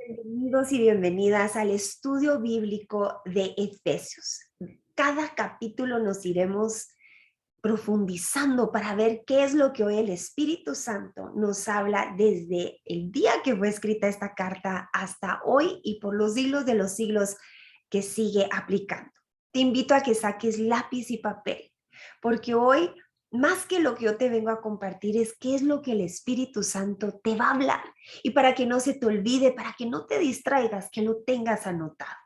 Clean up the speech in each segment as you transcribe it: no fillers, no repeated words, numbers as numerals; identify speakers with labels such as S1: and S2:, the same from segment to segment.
S1: Bienvenidos y bienvenidas al estudio bíblico de Efesios. Cada capítulo nos iremos profundizando para ver qué es lo que hoy el Espíritu Santo nos habla desde el día que fue escrita esta carta hasta hoy y por los siglos de los siglos que sigue aplicando. Te invito a que saques lápiz y papel, porque hoy, más que lo que yo te vengo a compartir, es qué es lo que el Espíritu Santo te va a hablar. Y para que no se te olvide, para que no te distraigas, que lo tengas anotado.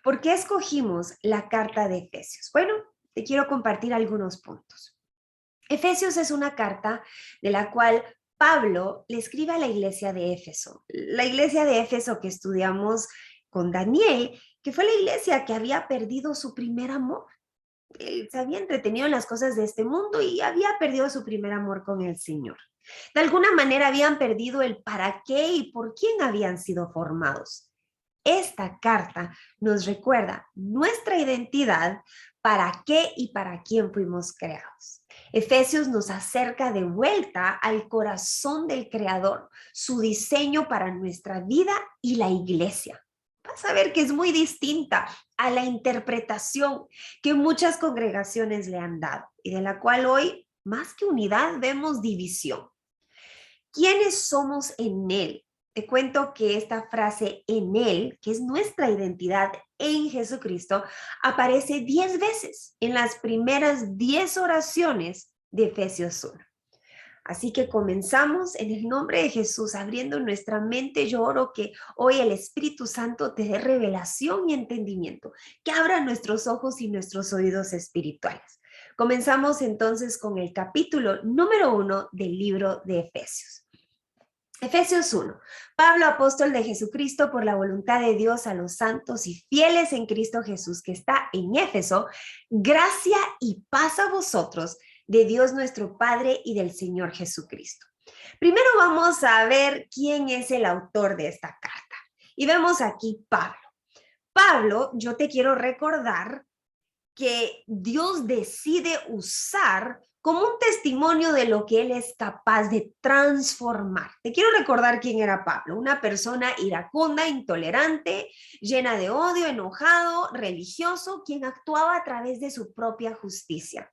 S1: ¿Por qué escogimos la carta de Efesios? Bueno, te quiero compartir algunos puntos. Efesios es una carta de la cual Pablo le escribe a la iglesia de Éfeso. La iglesia de Éfeso que estudiamos con Daniel, que fue la iglesia que había perdido su primer amor. Él se había entretenido en las cosas de este mundo y había perdido su primer amor con el Señor. De alguna manera habían perdido el para qué y por quién habían sido formados. Esta carta nos recuerda nuestra identidad, para qué y para quién fuimos creados. Efesios nos acerca de vuelta al corazón del Creador, su diseño para nuestra vida y la iglesia. Vas a ver que es muy distinta a la interpretación que muchas congregaciones le han dado y de la cual hoy, más que unidad, vemos división. ¿Quiénes somos en Él? Te cuento que esta frase en Él, que es nuestra identidad en Jesucristo, aparece 10 veces en las primeras 10 oraciones de Efesios 1. Así que comenzamos en el nombre de Jesús, abriendo nuestra mente. Yo oro que hoy el Espíritu Santo te dé revelación y entendimiento, que abra nuestros ojos y nuestros oídos espirituales. Comenzamos entonces con el capítulo número 1 del libro de Efesios. Efesios 1. Pablo, apóstol de Jesucristo, por la voluntad de Dios, a los santos y fieles en Cristo Jesús, que está en Éfeso, gracia y paz a vosotros, de Dios nuestro Padre y del Señor Jesucristo. Primero vamos a ver quién es el autor de esta carta. Y vemos aquí Pablo. Pablo, yo te quiero recordar que Dios decide usar como un testimonio de lo que Él es capaz de transformar. Te quiero recordar quién era Pablo, una persona iracunda, intolerante, llena de odio, enojado, religioso, quien actuaba a través de su propia justicia.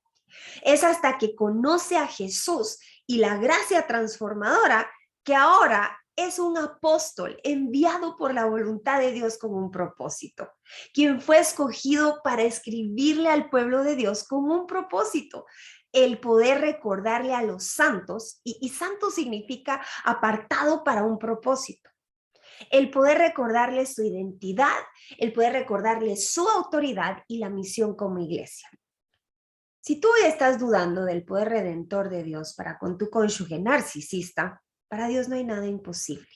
S1: Es hasta que conoce a Jesús y la gracia transformadora que ahora es un apóstol enviado por la voluntad de Dios con un propósito, quien fue escogido para escribirle al pueblo de Dios con un propósito, el poder recordarle a los santos, y santo significa apartado para un propósito, el poder recordarles su identidad, el poder recordarles su autoridad y la misión como iglesia. Si tú estás dudando del poder redentor de Dios para con tu cónyuge narcisista, para Dios no hay nada imposible.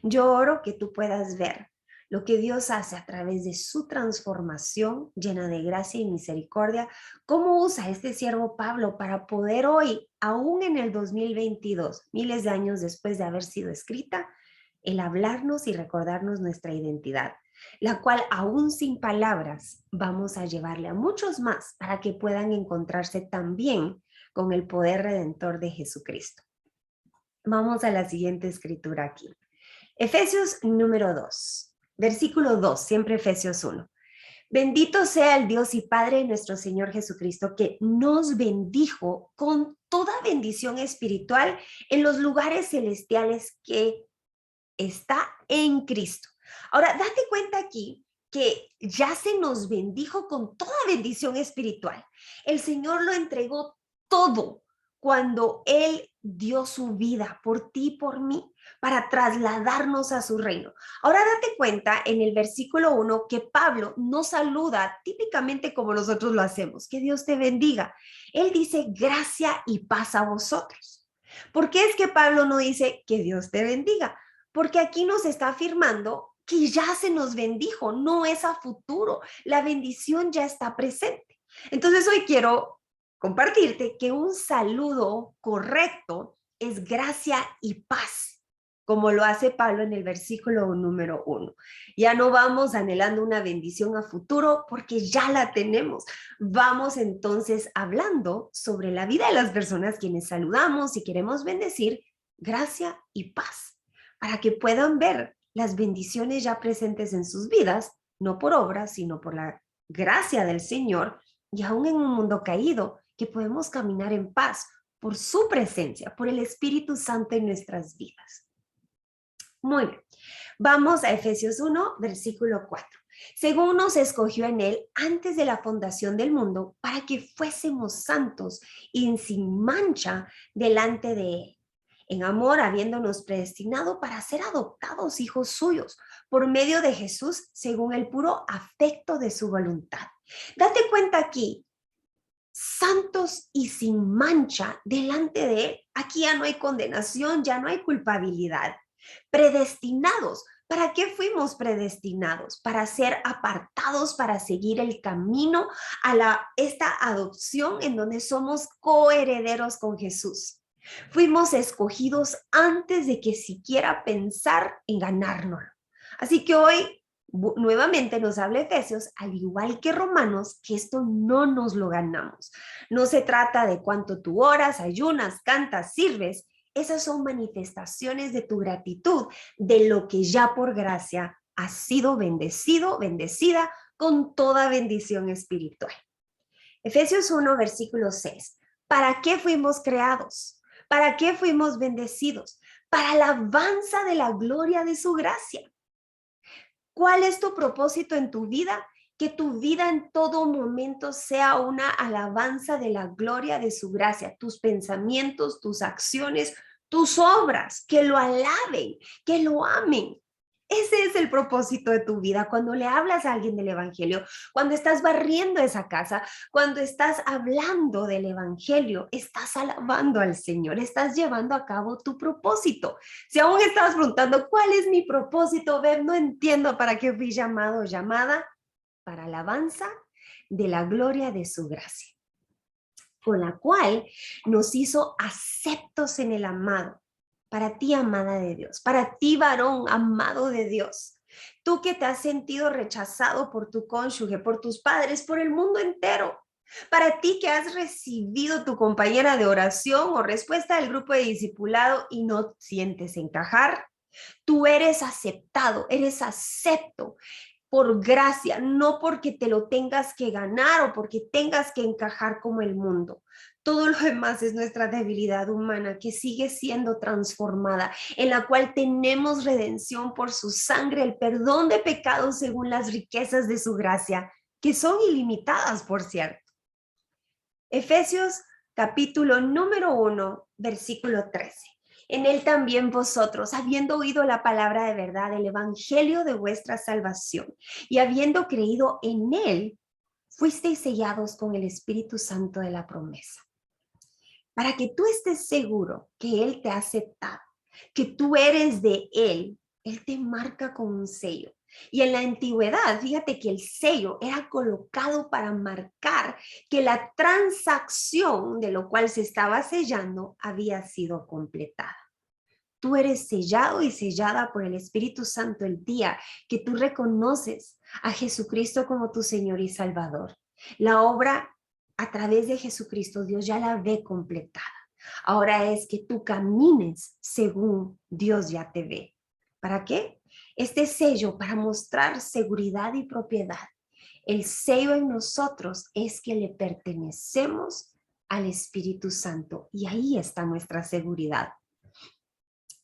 S1: Yo oro que tú puedas ver lo que Dios hace a través de su transformación llena de gracia y misericordia, cómo usa este siervo Pablo para poder hoy, aún en el 2022, miles de años después de haber sido escrita, el hablarnos y recordarnos nuestra identidad, la cual aún sin palabras vamos a llevarle a muchos más para que puedan encontrarse también con el poder redentor de Jesucristo. Vamos a la siguiente escritura aquí. Efesios número 2, versículo 2, siempre Efesios 1. Bendito sea el Dios y Padre de nuestro Señor Jesucristo, que nos bendijo con toda bendición espiritual en los lugares celestiales que está en Cristo. Ahora, date cuenta aquí que ya se nos bendijo con toda bendición espiritual. El Señor lo entregó todo cuando Él dio su vida por ti y por mí para trasladarnos a su reino. Ahora date cuenta en el versículo 1 que Pablo no saluda típicamente como nosotros lo hacemos, que Dios te bendiga. Él dice gracia y paz a vosotros. ¿Por qué es que Pablo no dice que Dios te bendiga? Porque aquí nos está afirmando que ya se nos bendijo, no es a futuro, la bendición ya está presente. Entonces hoy quiero compartirte que un saludo correcto es gracia y paz, como lo hace Pablo en el versículo número 1. Ya no vamos anhelando una bendición a futuro porque ya la tenemos. Vamos entonces hablando sobre la vida de las personas quienes saludamos y queremos bendecir, gracia y paz, para que puedan ver las bendiciones ya presentes en sus vidas, no por obras, sino por la gracia del Señor, y aún en un mundo caído, que podemos caminar en paz por su presencia, por el Espíritu Santo en nuestras vidas. Muy bien, vamos a Efesios 1, versículo 4. Según nos escogió en él antes de la fundación del mundo, para que fuésemos santos y sin mancha delante de él, en amor habiéndonos predestinado para ser adoptados hijos suyos, por medio de Jesús, según el puro afecto de su voluntad. Date cuenta aquí, santos y sin mancha delante de él. Aquí ya no hay condenación, ya no hay culpabilidad. Predestinados. ¿Para qué fuimos predestinados? Para ser apartados, para seguir el camino a esta adopción en donde somos coherederos con Jesús. Fuimos escogidos antes de que siquiera pensar en ganárnoslo. Así que hoy nuevamente nos habla Efesios, al igual que Romanos, que esto no nos lo ganamos. No se trata de cuánto tú oras, ayunas, cantas, sirves. Esas son manifestaciones de tu gratitud, de lo que ya por gracia has sido bendecido, bendecida con toda bendición espiritual. Efesios 1, versículo 6. ¿Para qué fuimos creados? ¿Para qué fuimos bendecidos? Para la alabanza de la gloria de su gracia. ¿Cuál es tu propósito en tu vida? Que tu vida en todo momento sea una alabanza de la gloria de su gracia, tus pensamientos, tus acciones, tus obras, que lo alaben, que lo amen. Ese es el propósito de tu vida. Cuando le hablas a alguien del evangelio, cuando estás barriendo esa casa, cuando estás hablando del evangelio, estás alabando al Señor, estás llevando a cabo tu propósito. Si aún estás preguntando, ¿cuál es mi propósito? Ver, no entiendo para qué fui llamado o llamada, para alabanza de la gloria de su gracia, con la cual nos hizo aceptos en el amado. Para ti, amada de Dios, para ti, varón amado de Dios, tú que te has sentido rechazado por tu cónyuge, por tus padres, por el mundo entero, para ti que has recibido tu compañera de oración o respuesta del grupo de discipulado y no sientes encajar, tú eres aceptado, eres acepto por gracia, no porque te lo tengas que ganar o porque tengas que encajar como el mundo. Todo lo demás es nuestra debilidad humana que sigue siendo transformada, en la cual tenemos redención por su sangre, el perdón de pecados según las riquezas de su gracia, que son ilimitadas, por cierto. Efesios capítulo número 1, versículo 13. En él también vosotros, habiendo oído la palabra de verdad, el evangelio de vuestra salvación, y habiendo creído en él, fuisteis sellados con el Espíritu Santo de la promesa. Para que tú estés seguro que él te ha aceptado, que tú eres de él te marca con un sello. Y en la antigüedad, fíjate que el sello era colocado para marcar que la transacción de lo cual se estaba sellando había sido completada. Tú eres sellado y sellada por el Espíritu Santo el día que tú reconoces a Jesucristo como tu Señor y Salvador. La obra a través de Jesucristo, Dios ya la ve completada. Ahora es que tú camines según Dios ya te ve. ¿Para qué? Este sello para mostrar seguridad y propiedad. El sello en nosotros es que le pertenecemos al Espíritu Santo y ahí está nuestra seguridad.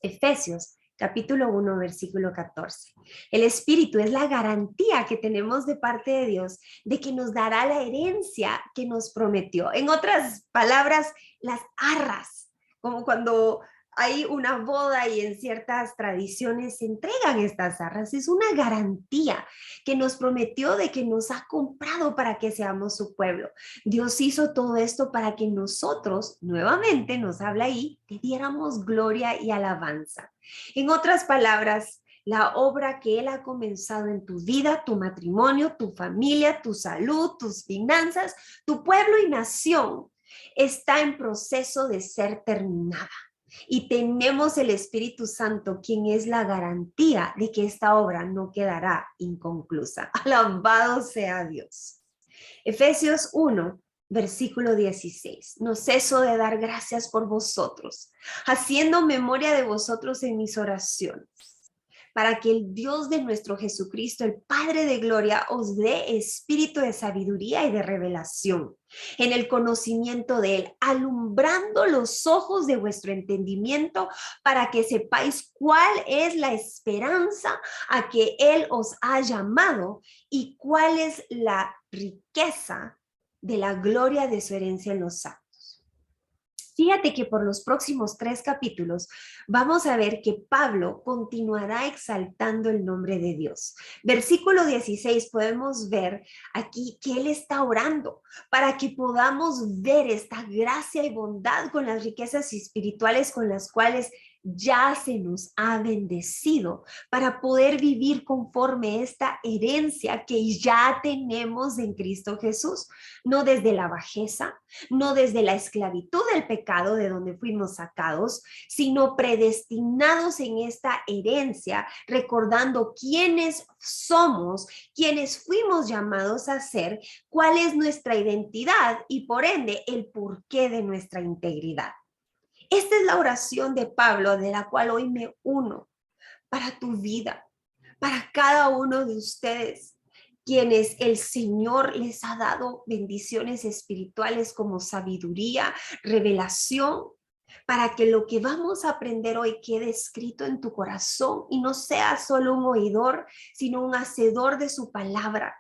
S1: Efesios capítulo 1, versículo 14. El Espíritu es la garantía que tenemos de parte de Dios de que nos dará la herencia que nos prometió. En otras palabras, las arras, como cuando hay una boda y en ciertas tradiciones se entregan estas arras. Es una garantía que nos prometió de que nos ha comprado para que seamos su pueblo. Dios hizo todo esto para que nosotros, nuevamente nos habla ahí, le diéramos gloria y alabanza. En otras palabras, la obra que Él ha comenzado en tu vida, tu matrimonio, tu familia, tu salud, tus finanzas, tu pueblo y nación, está en proceso de ser terminada. Y tenemos el Espíritu Santo, quien es la garantía de que esta obra no quedará inconclusa. Alabado sea Dios. Efesios 1, versículo 16. No ceso de dar gracias por vosotros, haciendo memoria de vosotros en mis oraciones, para que el Dios de nuestro Jesucristo, el Padre de gloria, os dé espíritu de sabiduría y de revelación en el conocimiento de Él, alumbrando los ojos de vuestro entendimiento para que sepáis cuál es la esperanza a que Él os ha llamado y cuál es la riqueza de la gloria de su herencia en los santos. Fíjate que por los próximos 3 capítulos vamos a ver que Pablo continuará exaltando el nombre de Dios. Versículo 16 podemos ver aquí que él está orando para que podamos ver esta gracia y bondad con las riquezas espirituales con las cuales ya se nos ha bendecido para poder vivir conforme esta herencia que ya tenemos en Cristo Jesús, no desde la bajeza, no desde la esclavitud del pecado de donde fuimos sacados, sino predestinados en esta herencia, recordando quiénes somos, quiénes fuimos llamados a ser, cuál es nuestra identidad y por ende el porqué de nuestra integridad. Esta es la oración de Pablo de la cual hoy me uno para tu vida, para cada uno de ustedes, quienes el Señor les ha dado bendiciones espirituales como sabiduría, revelación, para que lo que vamos a aprender hoy quede escrito en tu corazón y no sea solo un oidor, sino un hacedor de su palabra,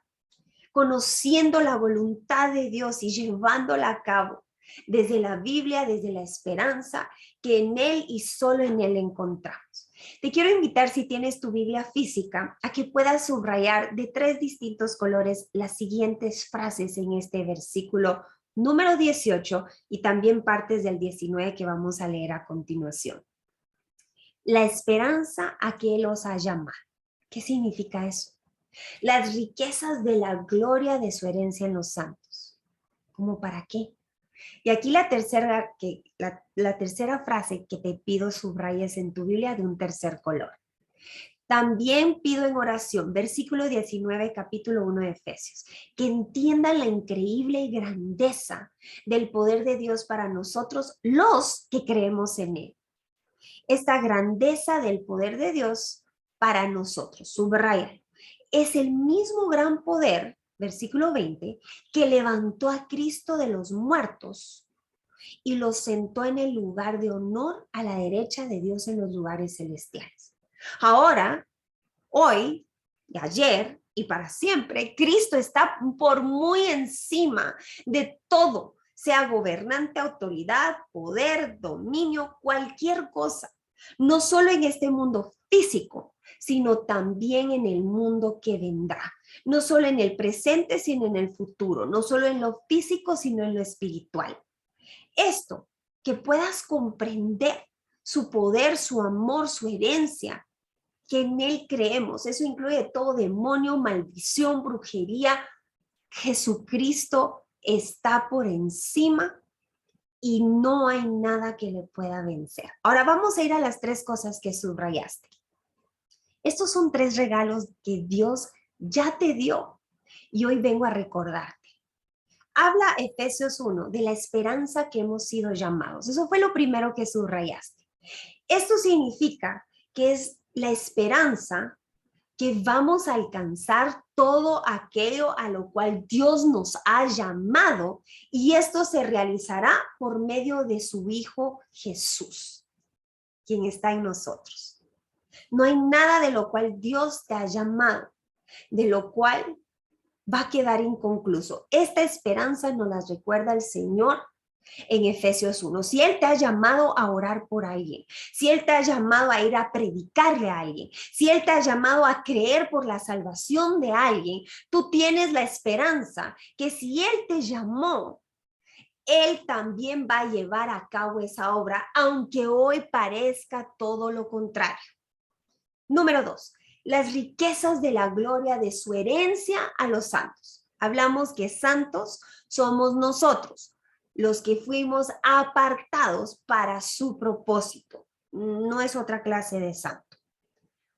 S1: conociendo la voluntad de Dios y llevándola a cabo desde la Biblia, desde la esperanza que en Él y solo en Él encontramos. Te quiero invitar, si tienes tu Biblia física, a que puedas subrayar de 3 distintos colores las siguientes frases en este versículo número 18 y también partes del 19 que vamos a leer a continuación. La esperanza a que Él os ha llamado. ¿Qué significa eso? Las riquezas de la gloria de su herencia en los santos. ¿Cómo para qué? Y aquí la tercera frase que te pido subrayes en tu Biblia de un tercer color. También pido en oración, versículo 19, capítulo 1 de Efesios, que entiendan la increíble grandeza del poder de Dios para nosotros, los que creemos en Él. Esta grandeza del poder de Dios para nosotros, subraya, es el mismo gran poder, versículo 20, que levantó a Cristo de los muertos y lo sentó en el lugar de honor a la derecha de Dios en los lugares celestiales. Ahora, hoy, y ayer y para siempre, Cristo está por muy encima de todo, sea gobernante, autoridad, poder, dominio, cualquier cosa. No solo en este mundo físico, sino también en el mundo que vendrá. No solo en el presente, sino en el futuro. No solo en lo físico, sino en lo espiritual. Esto, que puedas comprender su poder, su amor, su herencia, que en Él creemos. Eso incluye todo demonio, maldición, brujería. Jesucristo está por encima y no hay nada que le pueda vencer. Ahora vamos a ir a las 3 cosas que subrayaste. Estos son 3 regalos que Dios ya te dio y hoy vengo a recordarte. Habla Efesios 1 de la esperanza que hemos sido llamados. Eso fue lo primero que subrayaste. Esto significa que es la esperanza que vamos a alcanzar todo aquello a lo cual Dios nos ha llamado y esto se realizará por medio de su Hijo Jesús, quien está en nosotros. No hay nada de lo cual Dios te ha llamado, de lo cual va a quedar inconcluso. Esta esperanza nos la recuerda el Señor en Efesios 1. Si Él te ha llamado a orar por alguien, si Él te ha llamado a ir a predicarle a alguien, si Él te ha llamado a creer por la salvación de alguien, tú tienes la esperanza que si Él te llamó, Él también va a llevar a cabo esa obra, aunque hoy parezca todo lo contrario. Número 2, las riquezas de la gloria de su herencia a los santos. Hablamos que santos somos nosotros, los que fuimos apartados para su propósito. No es otra clase de santo.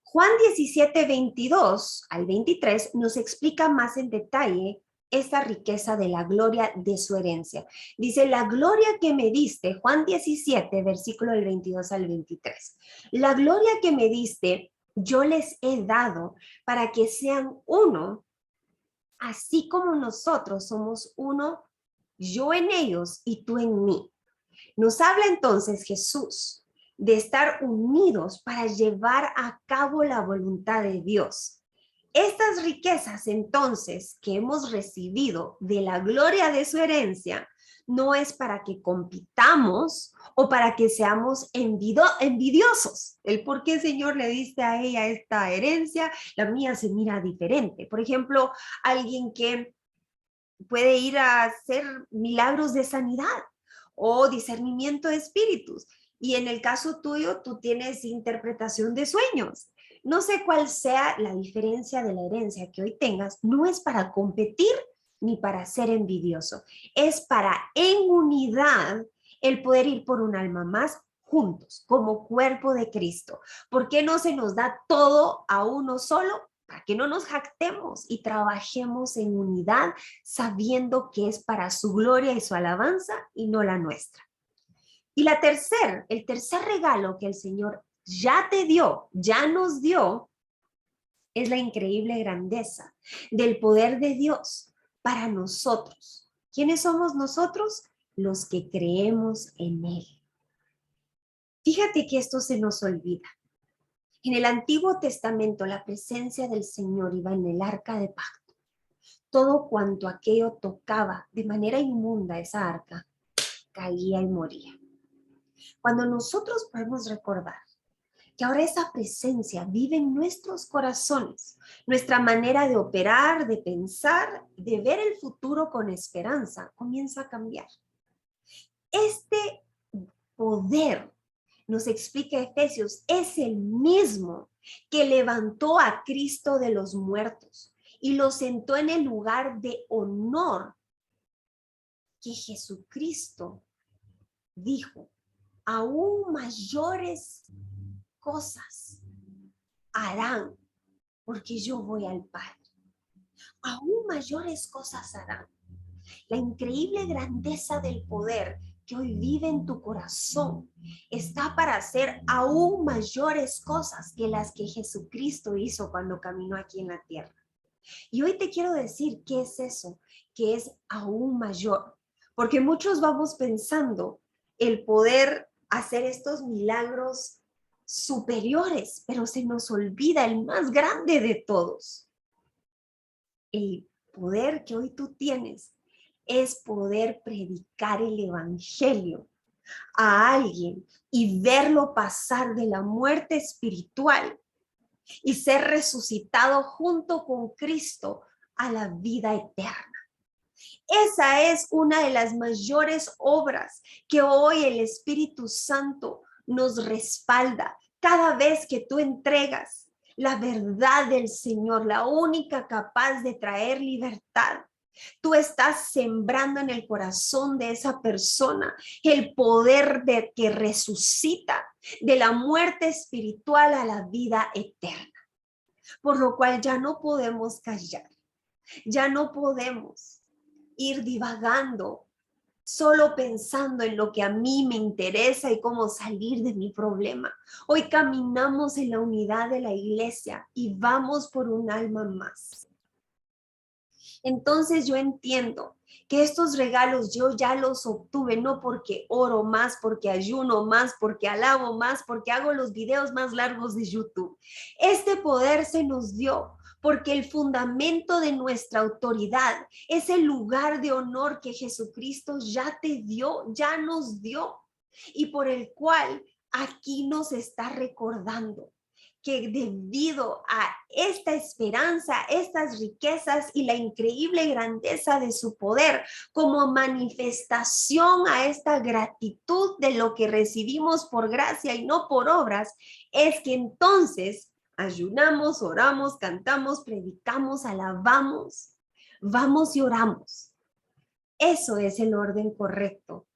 S1: Juan 17, 22 al 23 nos explica más en detalle esta riqueza de la gloria de su herencia. Dice, la gloria que me diste, Juan 17, versículo del 22 al 23. La gloria que me diste yo les he dado para que sean uno, así como nosotros somos uno, yo en ellos y tú en mí. Nos habla entonces Jesús de estar unidos para llevar a cabo la voluntad de Dios. Estas riquezas entonces que hemos recibido de la gloria de su herencia no es para que compitamos o para que seamos envidiosos. El por qué, Señor, le diste a ella esta herencia, la mía se mira diferente. Por ejemplo, alguien que puede ir a hacer milagros de sanidad o discernimiento de espíritus. Y en el caso tuyo, tú tienes interpretación de sueños. No sé cuál sea la diferencia de la herencia que hoy tengas. No es para competir ni para ser envidioso. Es para en unidad el poder ir por un alma más juntos, como cuerpo de Cristo. ¿Por qué no se nos da todo a uno solo? Para que no nos jactemos y trabajemos en unidad, sabiendo que es para su gloria y su alabanza y no la nuestra. Y el tercer regalo que el Señor ya te dio, ya nos dio, es la increíble grandeza del poder de Dios para nosotros. ¿Quiénes somos nosotros? Los que creemos en Él. Fíjate que esto se nos olvida. En el Antiguo Testamento la presencia del Señor iba en el arca de pacto. Todo cuanto aquello tocaba de manera inmunda esa arca, caía y moría. Cuando nosotros podemos recordar que ahora esa presencia vive en nuestros corazones, nuestra manera de operar, de pensar, de ver el futuro con esperanza, comienza a cambiar. Este poder, nos explica Efesios, es el mismo que levantó a Cristo de los muertos y lo sentó en el lugar de honor que Jesucristo dijo, aún mayores cosas harán porque yo voy al Padre. Aún mayores cosas harán. La increíble grandeza del poder que hoy vive en tu corazón está para hacer aún mayores cosas que las que Jesucristo hizo cuando caminó aquí en la tierra. Y hoy te quiero decir qué es eso, que es aún mayor, porque muchos vamos pensando el poder hacer estos milagros superiores, pero se nos olvida el más grande de todos. El poder que hoy tú tienes es poder predicar el evangelio a alguien y verlo pasar de la muerte espiritual y ser resucitado junto con Cristo a la vida eterna. Esa es una de las mayores obras que hoy el Espíritu Santo nos respalda cada vez que tú entregas la verdad del Señor, la única capaz de traer libertad. Tú estás sembrando en el corazón de esa persona el poder de que resucita de la muerte espiritual a la vida eterna. Por lo cual ya no podemos callar, ya no podemos ir divagando, solo pensando en lo que a mí me interesa y cómo salir de mi problema. Hoy caminamos en la unidad de la iglesia y vamos por un alma más. Entonces yo entiendo que estos regalos yo ya los obtuve, no porque oro más, porque ayuno más, porque alabo más, porque hago los videos más largos de YouTube. Este poder se nos dio porque el fundamento de nuestra autoridad es el lugar de honor que Jesucristo ya te dio, ya nos dio, y por el cual aquí nos está recordando que debido a esta esperanza, estas riquezas y la increíble grandeza de su poder, como manifestación a esta gratitud de lo que recibimos por gracia y no por obras, es que entonces ayunamos, oramos, cantamos, predicamos, alabamos, vamos y oramos. Eso es el orden correcto,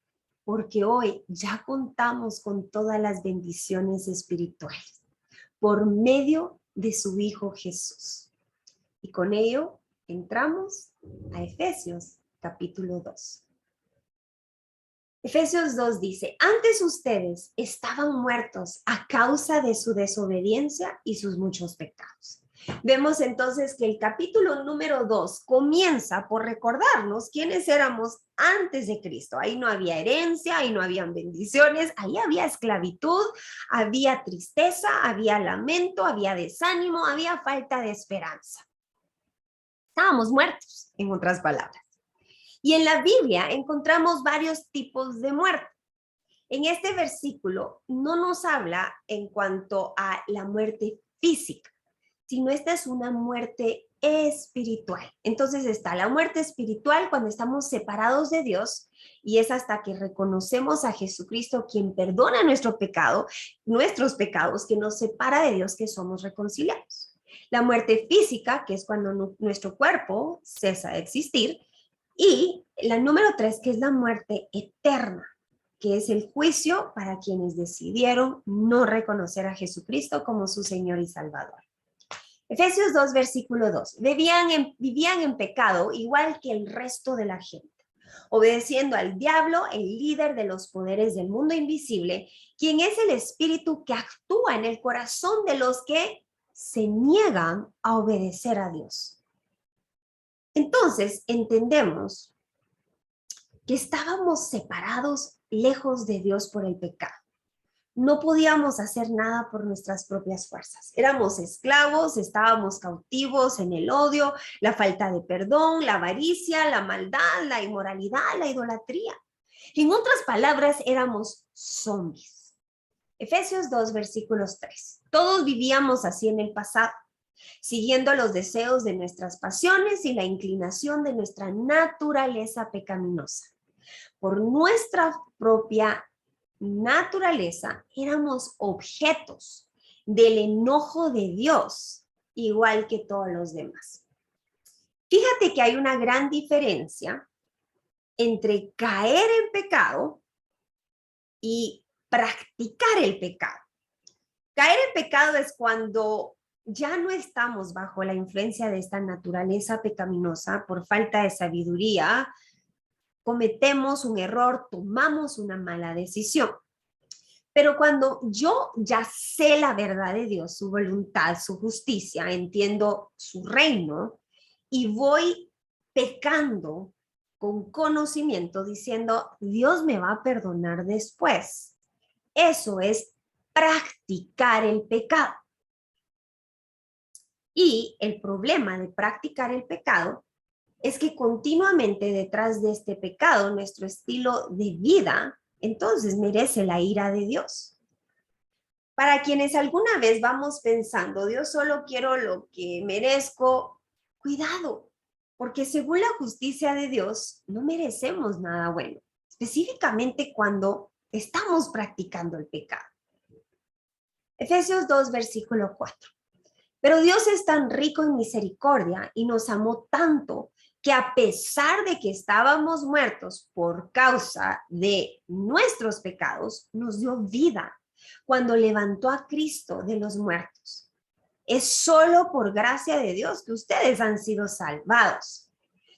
S1: porque hoy ya contamos con todas las bendiciones espirituales por medio de su Hijo Jesús. Y con ello entramos a Efesios capítulo 2. Efesios 2 dice, antes ustedes estaban muertos a causa de su desobediencia y sus muchos pecados. Vemos entonces que el capítulo número 2 comienza por recordarnos quiénes éramos antes de Cristo. Ahí no había herencia, ahí no habían bendiciones, ahí había esclavitud, había tristeza, había lamento, había desánimo, había falta de esperanza. Estábamos muertos, en otras palabras. Y en la Biblia encontramos varios tipos de muerte. En este versículo no nos habla en cuanto a la muerte física, sino esta es una muerte espiritual. Entonces está la muerte espiritual cuando estamos separados de Dios y es hasta que reconocemos a Jesucristo quien perdona nuestros pecados, que nos separa de Dios, que somos reconciliados. La muerte física, que es cuando nuestro cuerpo cesa de existir, y la número 3, que es la muerte eterna, que es el juicio para quienes decidieron no reconocer a Jesucristo como su Señor y Salvador. Efesios 2, versículo 2. Vivían en pecado igual que el resto de la gente, obedeciendo al diablo, el líder de los poderes del mundo invisible, quien es el espíritu que actúa en el corazón de los que se niegan a obedecer a Dios. Entonces entendemos que estábamos separados lejos de Dios por el pecado. No podíamos hacer nada por nuestras propias fuerzas. Éramos esclavos, estábamos cautivos en el odio, la falta de perdón, la avaricia, la maldad, la inmoralidad, la idolatría. En otras palabras, éramos zombies. Efesios 2, versículos 3. Todos vivíamos así en el pasado, siguiendo los deseos de nuestras pasiones y la inclinación de nuestra naturaleza pecaminosa. Por nuestra propia naturaleza, éramos objetos del enojo de Dios, igual que todos los demás. Fíjate que hay una gran diferencia entre caer en pecado y practicar el pecado. Caer en pecado es cuando ya no estamos bajo la influencia de esta naturaleza pecaminosa por falta de sabiduría, cometemos un error, tomamos una mala decisión. Pero cuando yo ya sé la verdad de Dios, su voluntad, su justicia, entiendo su reino y voy pecando con conocimiento diciendo, Dios me va a perdonar después. Eso es practicar el pecado. Y el problema de practicar el pecado es que continuamente detrás de este pecado, nuestro estilo de vida, entonces merece la ira de Dios. Para quienes alguna vez vamos pensando, Dios solo quiero lo que merezco, cuidado, porque según la justicia de Dios, no merecemos nada bueno, específicamente cuando estamos practicando el pecado. Efesios 2, versículo 4. Pero Dios es tan rico en misericordia y nos amó tanto que a pesar de que estábamos muertos por causa de nuestros pecados, nos dio vida cuando levantó a Cristo de los muertos. Es solo por gracia de Dios que ustedes han sido salvados.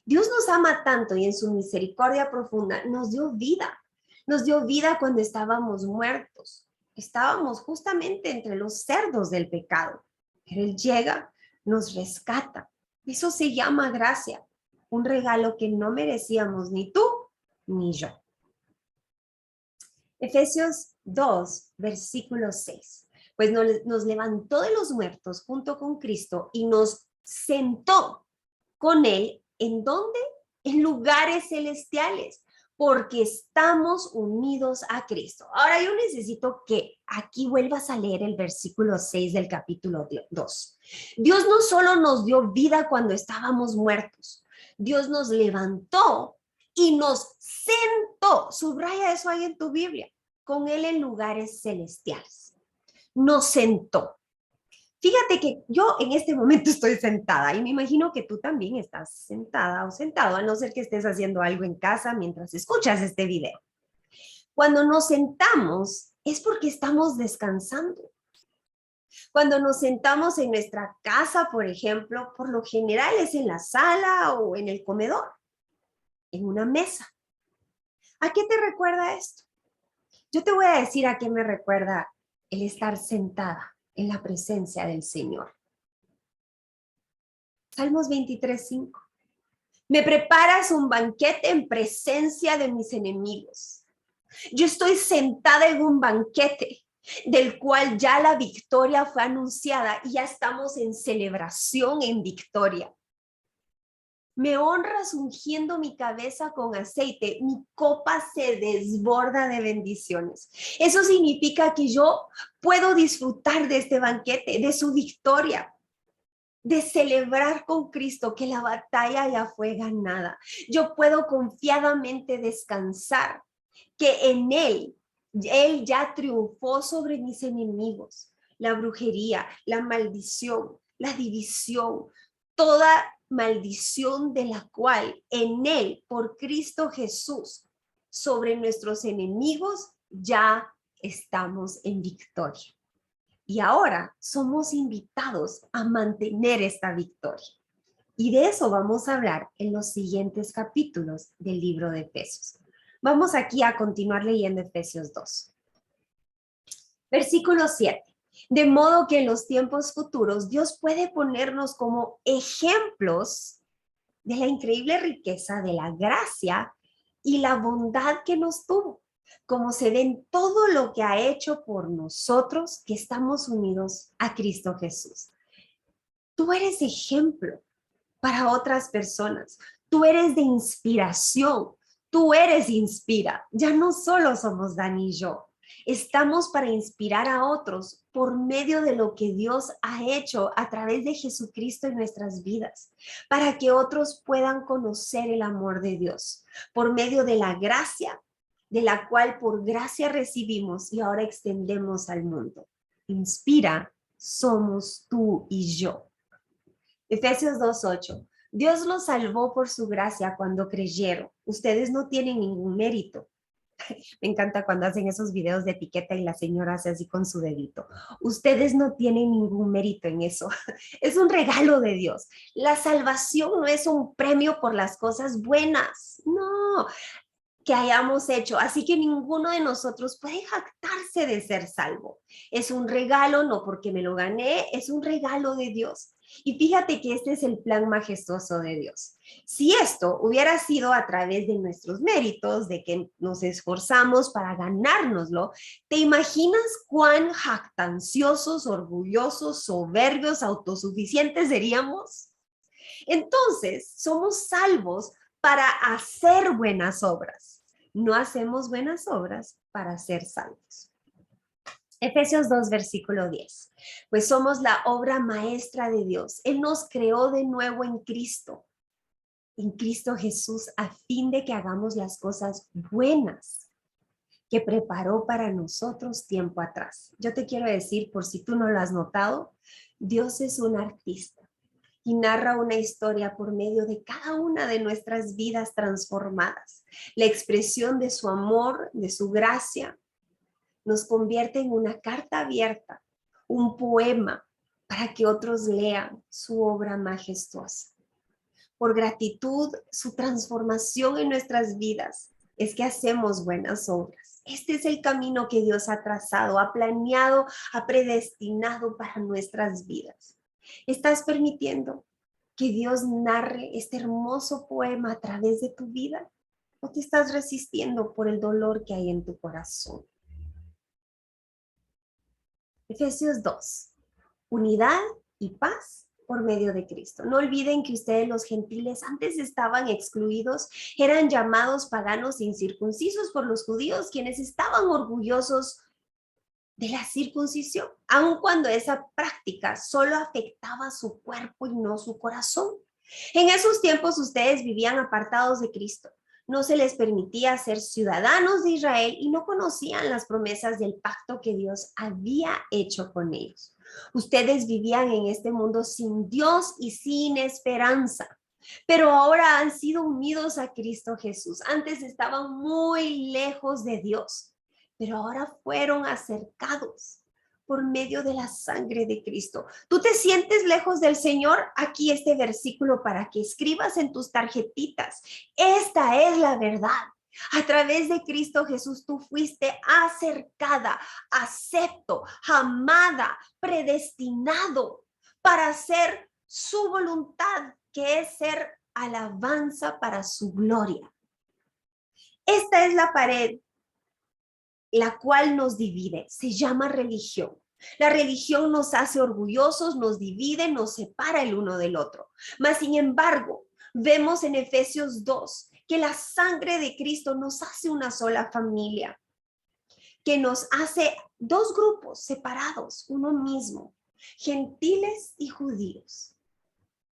S1: Dios nos ama tanto y en su misericordia profunda nos dio vida. Nos dio vida cuando estábamos muertos. Estábamos justamente entre los cerdos del pecado. Pero Él llega, nos rescata. Eso se llama gracia, un regalo que no merecíamos ni tú ni yo. Efesios 2, versículo 6. Pues nos levantó de los muertos junto con Cristo y nos sentó con Él. ¿En dónde? En lugares celestiales, porque estamos unidos a Cristo. Ahora yo necesito que aquí vuelvas a leer el versículo 6 del capítulo 2. Dios no solo nos dio vida cuando estábamos muertos, Dios nos levantó y nos sentó. Subraya eso ahí en tu Biblia, con Él en lugares celestiales. Nos sentó. Fíjate que yo en este momento estoy sentada y me imagino que tú también estás sentada o sentado, a no ser que estés haciendo algo en casa mientras escuchas este video. Cuando nos sentamos es porque estamos descansando. Cuando nos sentamos en nuestra casa, por ejemplo, por lo general es en la sala o en el comedor, en una mesa. ¿A qué te recuerda esto? Yo te voy a decir a qué me recuerda el estar sentada en la presencia del Señor. Salmos 23:5. Me preparas un banquete en presencia de mis enemigos. Yo estoy sentada en un banquete del cual ya la victoria fue anunciada y ya estamos en celebración en victoria. Me honras ungiendo mi cabeza con aceite, mi copa se desborda de bendiciones. Eso significa que yo puedo disfrutar de este banquete, de su victoria, de celebrar con Cristo que la batalla ya fue ganada. Yo puedo confiadamente descansar que en Él ya triunfó sobre mis enemigos, la brujería, la maldición, la división, toda maldición de la cual en Él, por Cristo Jesús, sobre nuestros enemigos, ya estamos en victoria. Y ahora somos invitados a mantener esta victoria. Y de eso vamos a hablar en los siguientes capítulos del libro de Efesios. Vamos aquí a continuar leyendo Efesios 2. Versículo 7. De modo que en los tiempos futuros Dios puede ponernos como ejemplos de la increíble riqueza de la gracia y la bondad que nos tuvo, como se ve en todo lo que ha hecho por nosotros que estamos unidos a Cristo Jesús. Tú eres ejemplo para otras personas. Tú eres de inspiración. Tú eres inspira. Ya no solo somos Dani y yo. Estamos para inspirar a otros por medio de lo que Dios ha hecho a través de Jesucristo en nuestras vidas, para que otros puedan conocer el amor de Dios por medio de la gracia, de la cual por gracia recibimos y ahora extendemos al mundo. Inspira, somos tú y yo. Efesios 2:8. Dios los salvó por su gracia cuando creyeron. Ustedes no tienen ningún mérito. Me encanta cuando hacen esos videos de etiqueta y la señora hace así con su dedito. Ustedes no tienen ningún mérito en eso. Es un regalo de Dios. La salvación no es un premio por las cosas buenas. No, que hayamos hecho. Así que ninguno de nosotros puede jactarse de ser salvo. Es un regalo, no porque me lo gané, es un regalo de Dios. Y fíjate que este es el plan majestuoso de Dios. Si esto hubiera sido a través de nuestros méritos, de que nos esforzamos para ganárnoslo, ¿te imaginas cuán jactanciosos, orgullosos, soberbios, autosuficientes seríamos? Entonces, somos salvos para hacer buenas obras. No hacemos buenas obras para ser salvos. Efesios 2, versículo 10. Pues somos la obra maestra de Dios. Él nos creó de nuevo en Cristo Jesús, a fin de que hagamos las cosas buenas que preparó para nosotros tiempo atrás. Yo te quiero decir, por si tú no lo has notado, Dios es un artista y narra una historia por medio de cada una de nuestras vidas transformadas. La expresión de su amor, de su gracia, nos convierte en una carta abierta, un poema para que otros lean su obra majestuosa. Por gratitud, su transformación en nuestras vidas es que hacemos buenas obras. Este es el camino que Dios ha trazado, ha planeado, ha predestinado para nuestras vidas. ¿Estás permitiendo que Dios narre este hermoso poema a través de tu vida? ¿O te estás resistiendo por el dolor que hay en tu corazón? Efesios 2. Unidad y paz por medio de Cristo. No olviden que ustedes, los gentiles, antes estaban excluidos, eran llamados paganos incircuncisos por los judíos, quienes estaban orgullosos de la circuncisión, aun cuando esa práctica solo afectaba su cuerpo y no su corazón. En esos tiempos ustedes vivían apartados de Cristo. No se les permitía ser ciudadanos de Israel y no conocían las promesas del pacto que Dios había hecho con ellos. Ustedes vivían en este mundo sin Dios y sin esperanza, pero ahora han sido unidos a Cristo Jesús. Antes estaban muy lejos de Dios, pero ahora fueron acercados por medio de la sangre de Cristo. ¿Tú te sientes lejos del Señor? Aquí este versículo para que escribas en tus tarjetitas. Esta es la verdad. A través de Cristo Jesús tú fuiste acercada, acepto, amada, predestinado para hacer su voluntad, que es ser alabanza para su gloria. Esta es la pared la cual nos divide, se llama religión. La religión nos hace orgullosos, nos divide, nos separa el uno del otro. Mas, sin embargo, vemos en Efesios 2 que la sangre de Cristo nos hace una sola familia, que nos hace dos grupos separados, uno mismo, gentiles y judíos.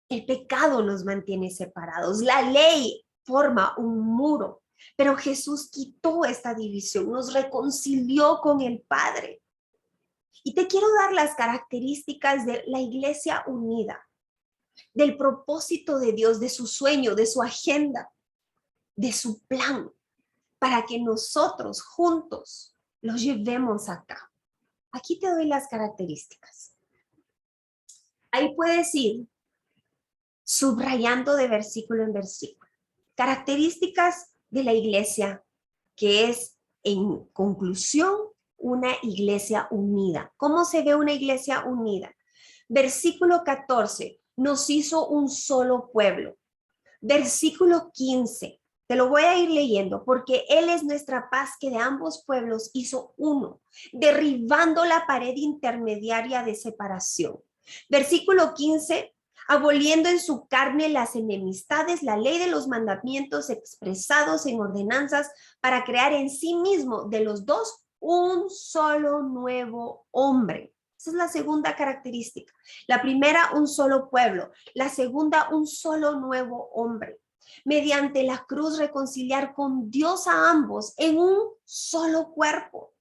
S1: El pecado nos mantiene separados, la ley forma un muro, pero Jesús quitó esta división, nos reconcilió con el Padre. Y te quiero dar las características de la iglesia unida, del propósito de Dios, de su sueño, de su agenda, de su plan, para que nosotros juntos los llevemos acá. Aquí te doy las características. Ahí puedes ir subrayando de versículo en versículo. Características de la iglesia, que es, en conclusión, una iglesia unida. ¿Cómo se ve una iglesia unida? Versículo 14, nos hizo un solo pueblo. Versículo 15, te lo voy a ir leyendo, porque Él es nuestra paz, que de ambos pueblos hizo uno, derribando la pared intermediaria de separación. Versículo 15, aboliendo en su carne las enemistades, la ley de los mandamientos expresados en ordenanzas, para crear en sí mismo de los dos un solo nuevo hombre. Esa es la segunda característica. La primera, un solo pueblo. La segunda, un solo nuevo hombre. Mediante la cruz reconciliar con Dios a ambos en un solo cuerpo.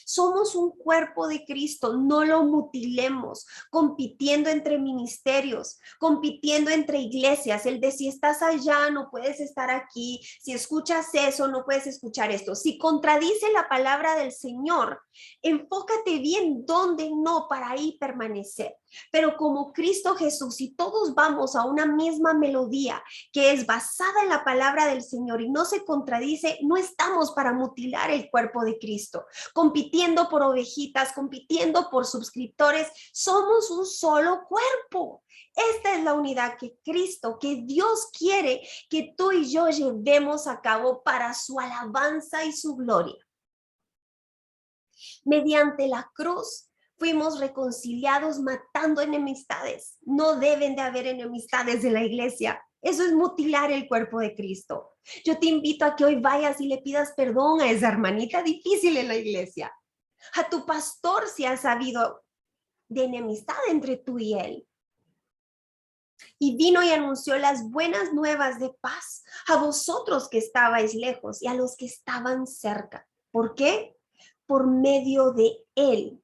S1: Somos un cuerpo de Cristo, no lo mutilemos, compitiendo entre ministerios, compitiendo entre iglesias, el de si estás allá no puedes estar aquí, si escuchas eso no puedes escuchar esto. Si contradice la palabra del Señor, enfócate bien dónde no, para ahí permanecer. Pero como Cristo Jesús, y todos vamos a una misma melodía que es basada en la palabra del Señor y no se contradice, no estamos para mutilar el cuerpo de Cristo, compitiendo por ovejitas, compitiendo por suscriptores. Somos un solo cuerpo. Esta es la unidad que Cristo, que Dios quiere que tú y yo llevemos a cabo para su alabanza y su gloria. Mediante la cruz fuimos reconciliados, matando enemistades. No deben de haber enemistades en la iglesia. Eso es mutilar el cuerpo de Cristo. Yo te invito a que hoy vayas y le pidas perdón a esa hermanita difícil en la iglesia. A tu pastor si has sabido de enemistad entre tú y él. Y vino y anunció las buenas nuevas de paz a vosotros que estabais lejos y a los que estaban cerca. ¿Por qué? Por medio de él,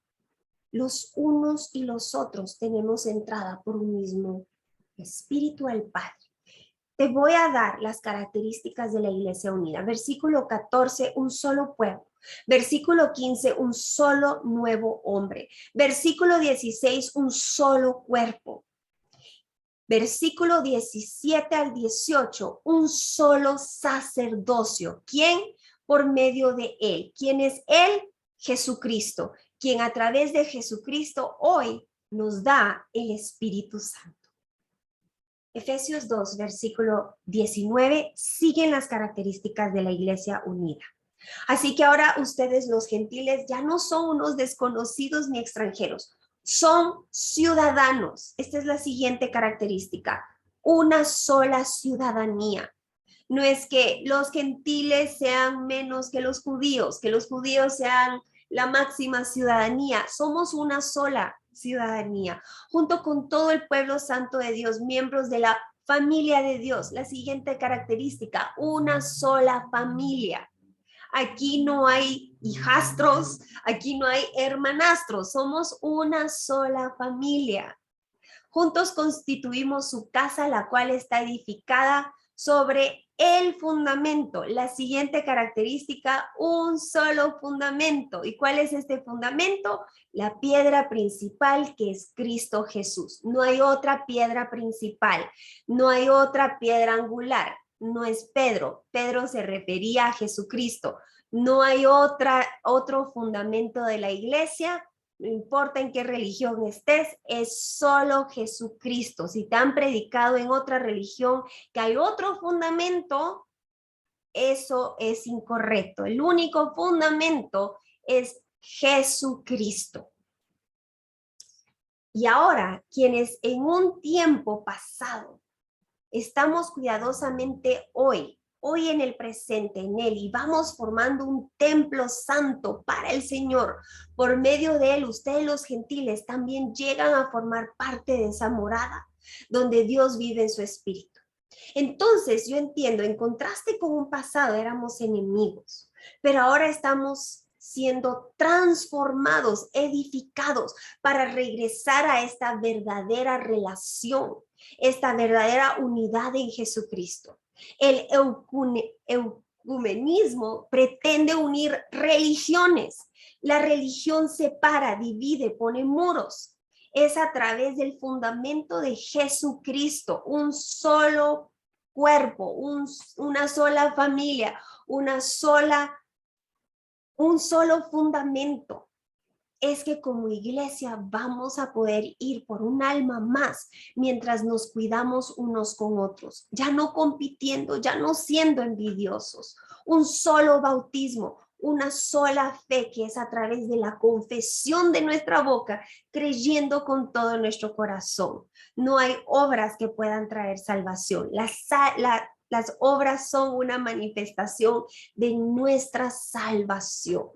S1: los unos y los otros tenemos entrada por un mismo Espíritu al Padre. Te voy a dar las características de la Iglesia Unida. Versículo 14, un solo pueblo. Versículo 15, un solo nuevo hombre. Versículo 16, un solo cuerpo. Versículo 17 al 18, un solo sacerdocio. ¿Quién? Por medio de él. ¿Quién es él? Jesucristo, quien a través de Jesucristo hoy nos da el Espíritu Santo. Efesios 2, versículo 19, siguen las características de la iglesia unida. Así que ahora ustedes, los gentiles, ya no son unos desconocidos ni extranjeros, son ciudadanos. Esta es la siguiente característica, una sola ciudadanía. No es que los gentiles sean menos que los judíos sean la máxima ciudadanía. Somos una sola ciudadanía, junto con todo el pueblo santo de Dios, miembros de la familia de Dios. La siguiente característica, una sola familia. Aquí no hay hijastros, aquí no hay hermanastros, somos una sola familia. Juntos constituimos su casa, la cual está edificada sobre el fundamento. La siguiente característica, un solo fundamento. ¿Y cuál es este fundamento? La piedra principal, que es Cristo Jesús. No hay otra piedra principal, no hay otra piedra angular. no es Pedro. Pedro se refería a Jesucristo. No hay otro fundamento de la iglesia, no importa en qué religión estés, es solo Jesucristo. Si te han predicado en otra religión que hay otro fundamento, eso es incorrecto. El único fundamento es Jesucristo. Y ahora, quienes en un tiempo pasado estamos cuidadosamente hoy en el presente, en Él, y vamos formando un templo santo para el Señor. Por medio de Él, ustedes los gentiles también llegan a formar parte de esa morada, donde Dios vive en su espíritu. Entonces, yo entiendo, en contraste con un pasado, éramos enemigos, pero ahora estamos siendo transformados, edificados para regresar a esta verdadera relación, esta verdadera unidad en Jesucristo. El ecumenismo pretende unir religiones. La religión separa, divide, pone muros. Es a través del fundamento de Jesucristo, un solo cuerpo, una sola familia, un solo fundamento. Es que como iglesia vamos a poder ir por un alma más mientras nos cuidamos unos con otros, ya no compitiendo, ya no siendo envidiosos. Un solo bautismo, una sola fe que es a través de la confesión de nuestra boca, creyendo con todo nuestro corazón. No hay obras que puedan traer salvación. Las obras son una manifestación de nuestra salvación.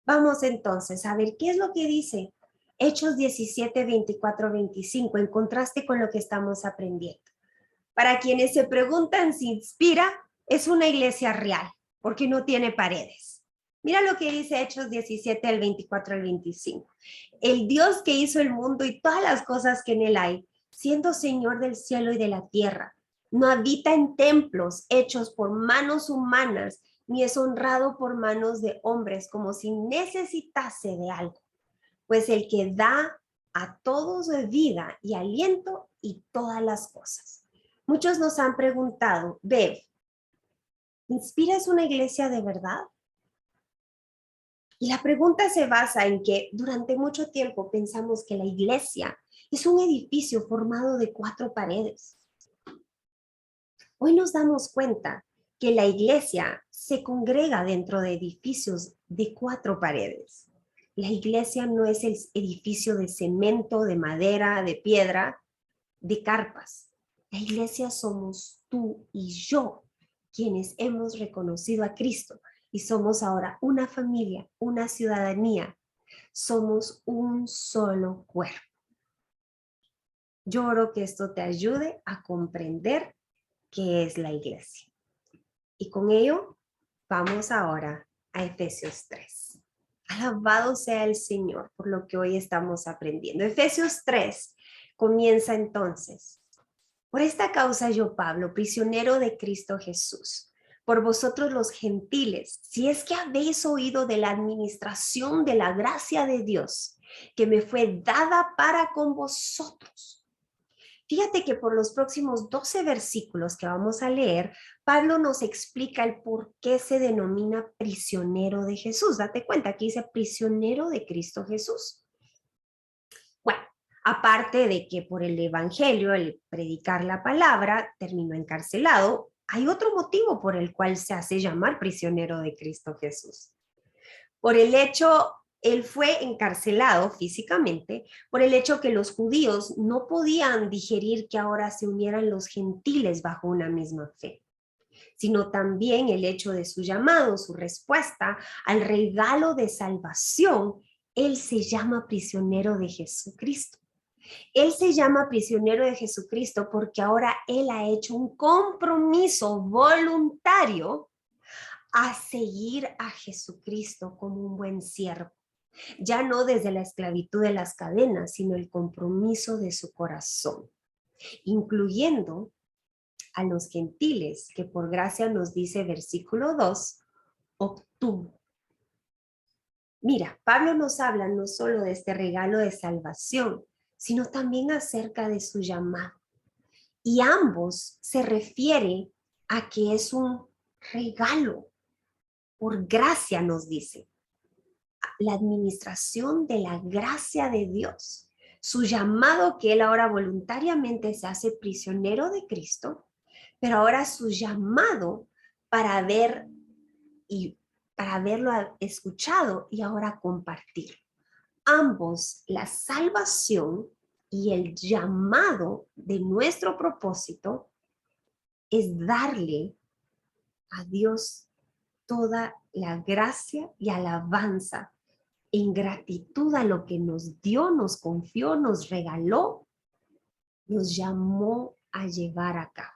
S1: Vamos entonces a ver qué es lo que dice Hechos 17, 24, 25, en contraste con lo que estamos aprendiendo. Para quienes se preguntan si inspira, es una iglesia real, porque no tiene paredes. Mira lo que dice Hechos 17, del 24 al 25. El Dios que hizo el mundo y todas las cosas que en él hay, siendo Señor del cielo y de la tierra, no habita en templos hechos por manos humanas, ni es honrado por manos de hombres, como si necesitase de algo. Pues el que da a todos de vida y aliento y todas las cosas. Muchos nos han preguntado, Bev, ¿inspiras una iglesia de verdad? Y la pregunta se basa en que durante mucho tiempo pensamos que la iglesia es un edificio formado de 4 paredes. Hoy nos damos cuenta que la iglesia se congrega dentro de edificios de 4 paredes. La iglesia no es el edificio de cemento, de madera, de piedra, de carpas. La iglesia somos tú y yo, quienes hemos reconocido a Cristo y somos ahora una familia, una ciudadanía. Somos un solo cuerpo. Yo oro que esto te ayude a comprender qué es la iglesia. Y con ello, vamos ahora a Efesios 3. Alabado sea el Señor por lo que hoy estamos aprendiendo. Efesios 3 comienza entonces. Por esta causa yo, Pablo, prisionero de Cristo Jesús, por vosotros los gentiles, si es que habéis oído de la administración de la gracia de Dios, que me fue dada para con vosotros. Fíjate que por los próximos 12 versículos que vamos a leer, Pablo nos explica el por qué se denomina prisionero de Jesús. Date cuenta, aquí dice prisionero de Cristo Jesús. Bueno, aparte de que por el evangelio, el predicar la palabra, terminó encarcelado, hay otro motivo por el cual se hace llamar prisionero de Cristo Jesús. Por el hecho, él fue encarcelado físicamente por el hecho que los judíos no podían digerir que ahora se unieran los gentiles bajo una misma fe, sino también el hecho de su llamado, su respuesta al regalo de salvación. Él se llama prisionero de Jesucristo. Él se llama prisionero de Jesucristo porque ahora él ha hecho un compromiso voluntario a seguir a Jesucristo como un buen siervo. Ya no desde la esclavitud de las cadenas, sino el compromiso de su corazón, incluyendo a los gentiles, que por gracia nos dice versículo 2, obtuvo. Mira, Pablo nos habla no solo de este regalo de salvación, sino también acerca de su llamado. Y ambos se refiere a que es un regalo, por gracia nos dice. La administración de la gracia de Dios, su llamado que él ahora voluntariamente se hace prisionero de Cristo, pero ahora su llamado para ver y para haberlo escuchado y ahora compartir. Ambos, la salvación y el llamado de nuestro propósito es darle a Dios toda la gracia y alabanza en gratitud a lo que nos dio, nos confió, nos regaló, nos llamó a llevar a cabo.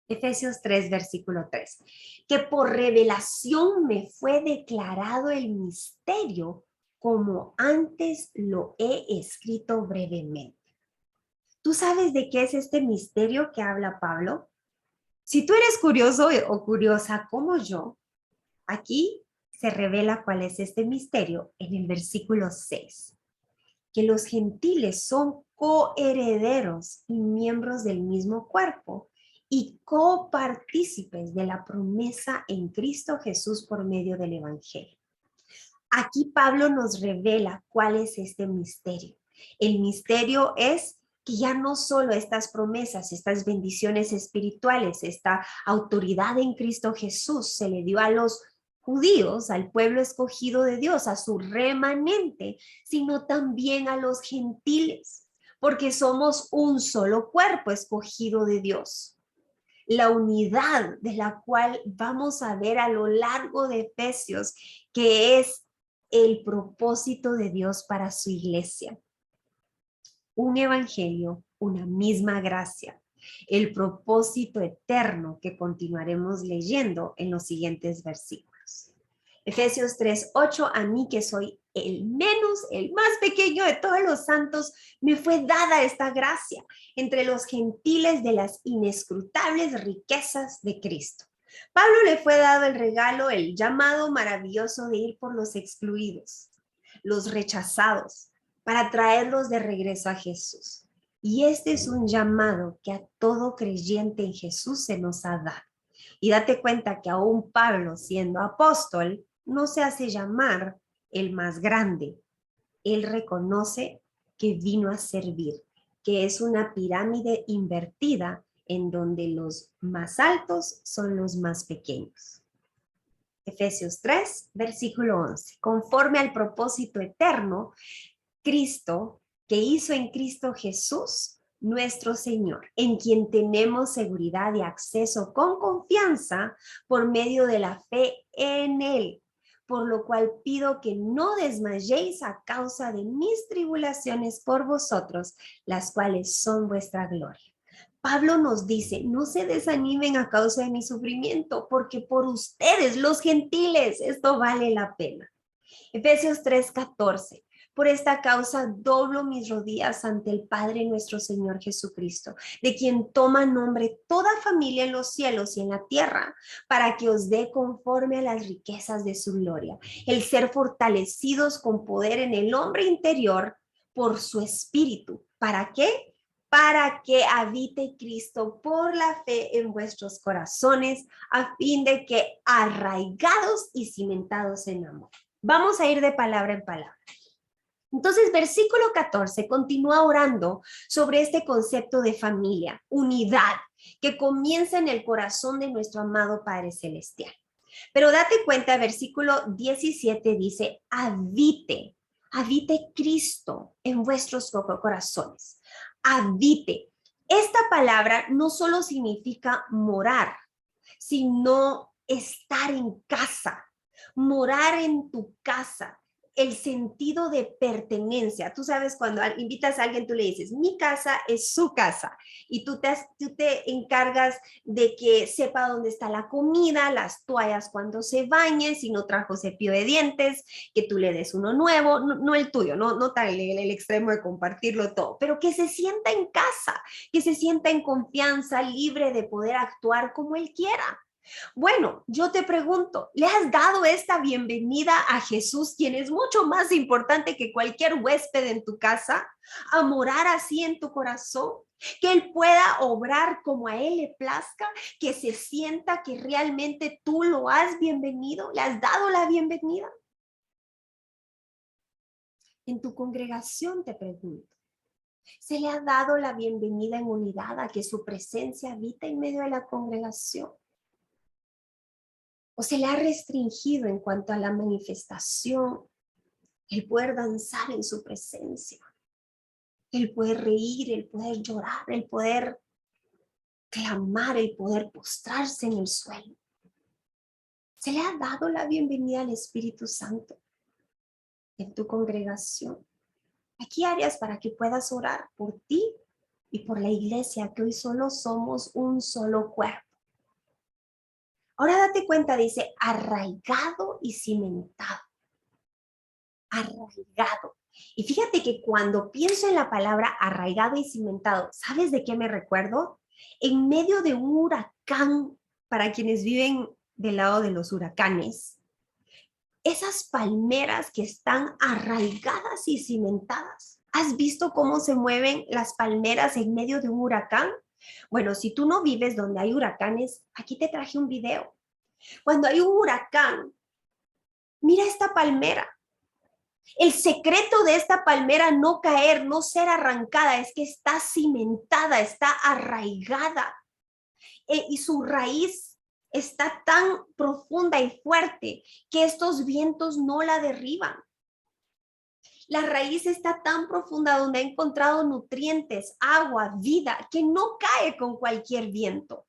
S1: Efesios 3, versículo 3. Que por revelación me fue declarado el misterio, como antes lo he escrito brevemente. ¿Tú sabes de qué es este misterio que habla Pablo? Si tú eres curioso o curiosa como yo, aquí se revela cuál es este misterio en el versículo 6. Que los gentiles son coherederos y miembros del mismo cuerpo y copartícipes de la promesa en Cristo Jesús por medio del Evangelio. Aquí Pablo nos revela cuál es este misterio. El misterio es que ya no solo estas promesas, estas bendiciones espirituales, esta autoridad en Cristo Jesús se le dio a los judíos, al pueblo escogido de Dios, a su remanente, sino también a los gentiles, porque somos un solo cuerpo escogido de Dios. La unidad de la cual vamos a ver a lo largo de Efesios, que es el propósito de Dios para su iglesia. Un evangelio, una misma gracia, el propósito eterno que continuaremos leyendo en los siguientes versículos. Efesios 3:8, a mí que soy el menos, el más pequeño de todos los santos, me fue dada esta gracia entre los gentiles de las inescrutables riquezas de Cristo. Pablo le fue dado el regalo, el llamado maravilloso de ir por los excluidos, los rechazados, para traerlos de regreso a Jesús. Y este es un llamado que a todo creyente en Jesús se nos ha dado. Y date cuenta que aún Pablo, siendo apóstol, no se hace llamar el más grande. Él reconoce que vino a servir, que es una pirámide invertida en donde los más altos son los más pequeños. Efesios 3, versículo 11. Conforme al propósito eterno, Cristo, que hizo en Cristo Jesús, nuestro Señor, en quien tenemos seguridad y acceso con confianza por medio de la fe en Él. Por lo cual pido que no desmayéis a causa de mis tribulaciones por vosotros, las cuales son vuestra gloria. Pablo nos dice, no se desanimen a causa de mi sufrimiento, porque por ustedes, los gentiles, esto vale la pena. Efesios 3:14. Por esta causa doblo mis rodillas ante el Padre nuestro Señor Jesucristo, de quien toma nombre toda familia en los cielos y en la tierra, para que os dé conforme a las riquezas de su gloria, el ser fortalecidos con poder en el hombre interior por su espíritu. ¿Para qué? Para que habite Cristo por la fe en vuestros corazones, a fin de que arraigados y cimentados en amor. Vamos a ir de palabra en palabra. Entonces, versículo 14 continúa orando sobre este concepto de familia, unidad, que comienza en el corazón de nuestro amado Padre Celestial. Pero date cuenta, versículo 17 dice, habite Cristo en vuestros corazones. Habite. Esta palabra no solo significa morar, sino estar en casa, morar en tu casa. El sentido de pertenencia. Tú sabes, cuando invitas a alguien, tú le dices, mi casa es su casa. Y tú te encargas de que sepa dónde está la comida, las toallas cuando se bañe, si no trajo cepillo de dientes, que tú le des uno nuevo, no el tuyo, no tan el extremo de compartirlo todo, pero que se sienta en casa, que se sienta en confianza, libre de poder actuar como él quiera. Bueno, yo te pregunto, ¿le has dado esta bienvenida a Jesús, quien es mucho más importante que cualquier huésped en tu casa, a morar así en tu corazón? Que Él pueda obrar como a Él le plazca, que se sienta que realmente tú lo has bienvenido, le has dado la bienvenida. En tu congregación te pregunto, ¿se le ha dado la bienvenida en unidad a que su presencia habita en medio de la congregación? ¿O se le ha restringido en cuanto a la manifestación, el poder danzar en su presencia, el poder reír, el poder llorar, el poder clamar, el poder postrarse en el suelo? ¿Se le ha dado la bienvenida al Espíritu Santo en tu congregación? Aquí áreas para que puedas orar por ti y por la iglesia, que hoy solo somos un solo cuerpo. Ahora date cuenta, dice, arraigado y cimentado. Arraigado. Y fíjate que cuando pienso en la palabra arraigado y cimentado, ¿sabes de qué me recuerdo? En medio de un huracán, para quienes viven del lado de los huracanes, esas palmeras que están arraigadas y cimentadas. ¿Has visto cómo se mueven las palmeras en medio de un huracán? Bueno, si tú no vives donde hay huracanes, aquí te traje un video. Cuando hay un huracán, mira esta palmera. El secreto de esta palmera no caer, no ser arrancada, es que está cimentada, está arraigada, y su raíz está tan profunda y fuerte que estos vientos no la derriban. La raíz está tan profunda donde ha encontrado nutrientes, agua, vida, que no cae con cualquier viento.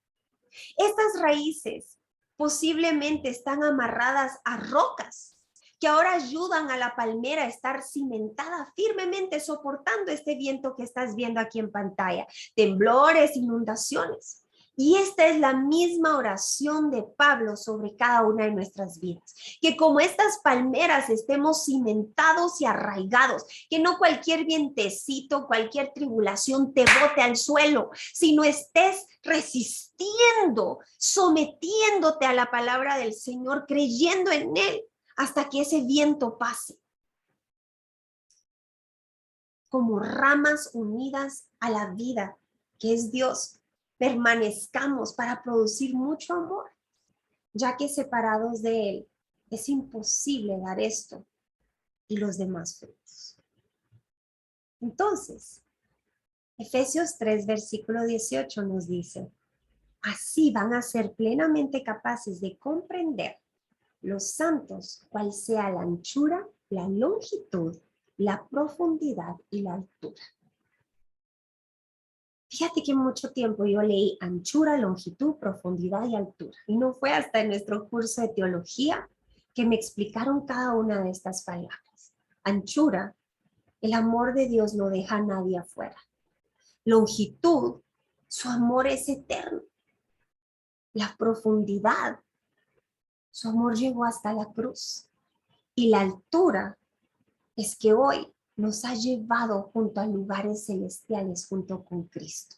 S1: Estas raíces posiblemente están amarradas a rocas que ahora ayudan a la palmera a estar cimentada firmemente, soportando este viento que estás viendo aquí en pantalla, temblores, inundaciones. Y esta es la misma oración de Pablo sobre cada una de nuestras vidas. Que como estas palmeras estemos cimentados y arraigados, que no cualquier vientecito, cualquier tribulación te bote al suelo, sino estés resistiendo, sometiéndote a la palabra del Señor, creyendo en Él hasta que ese viento pase. Como ramas unidas a la vida, que es Dios, permanezcamos para producir mucho amor, ya que separados de Él es imposible dar esto y los demás frutos. Entonces, Efesios 3, versículo 18 nos dice, así van a ser plenamente capaces de comprender los santos cuál sea la anchura, la longitud, la profundidad y la altura. Fíjate que mucho tiempo yo leí anchura, longitud, profundidad y altura. Y no fue hasta en nuestro curso de teología que me explicaron cada una de estas palabras. Anchura, el amor de Dios no deja a nadie afuera. Longitud, su amor es eterno. La profundidad, su amor llegó hasta la cruz. Y la altura es que hoy nos ha llevado junto a lugares celestiales junto con Cristo.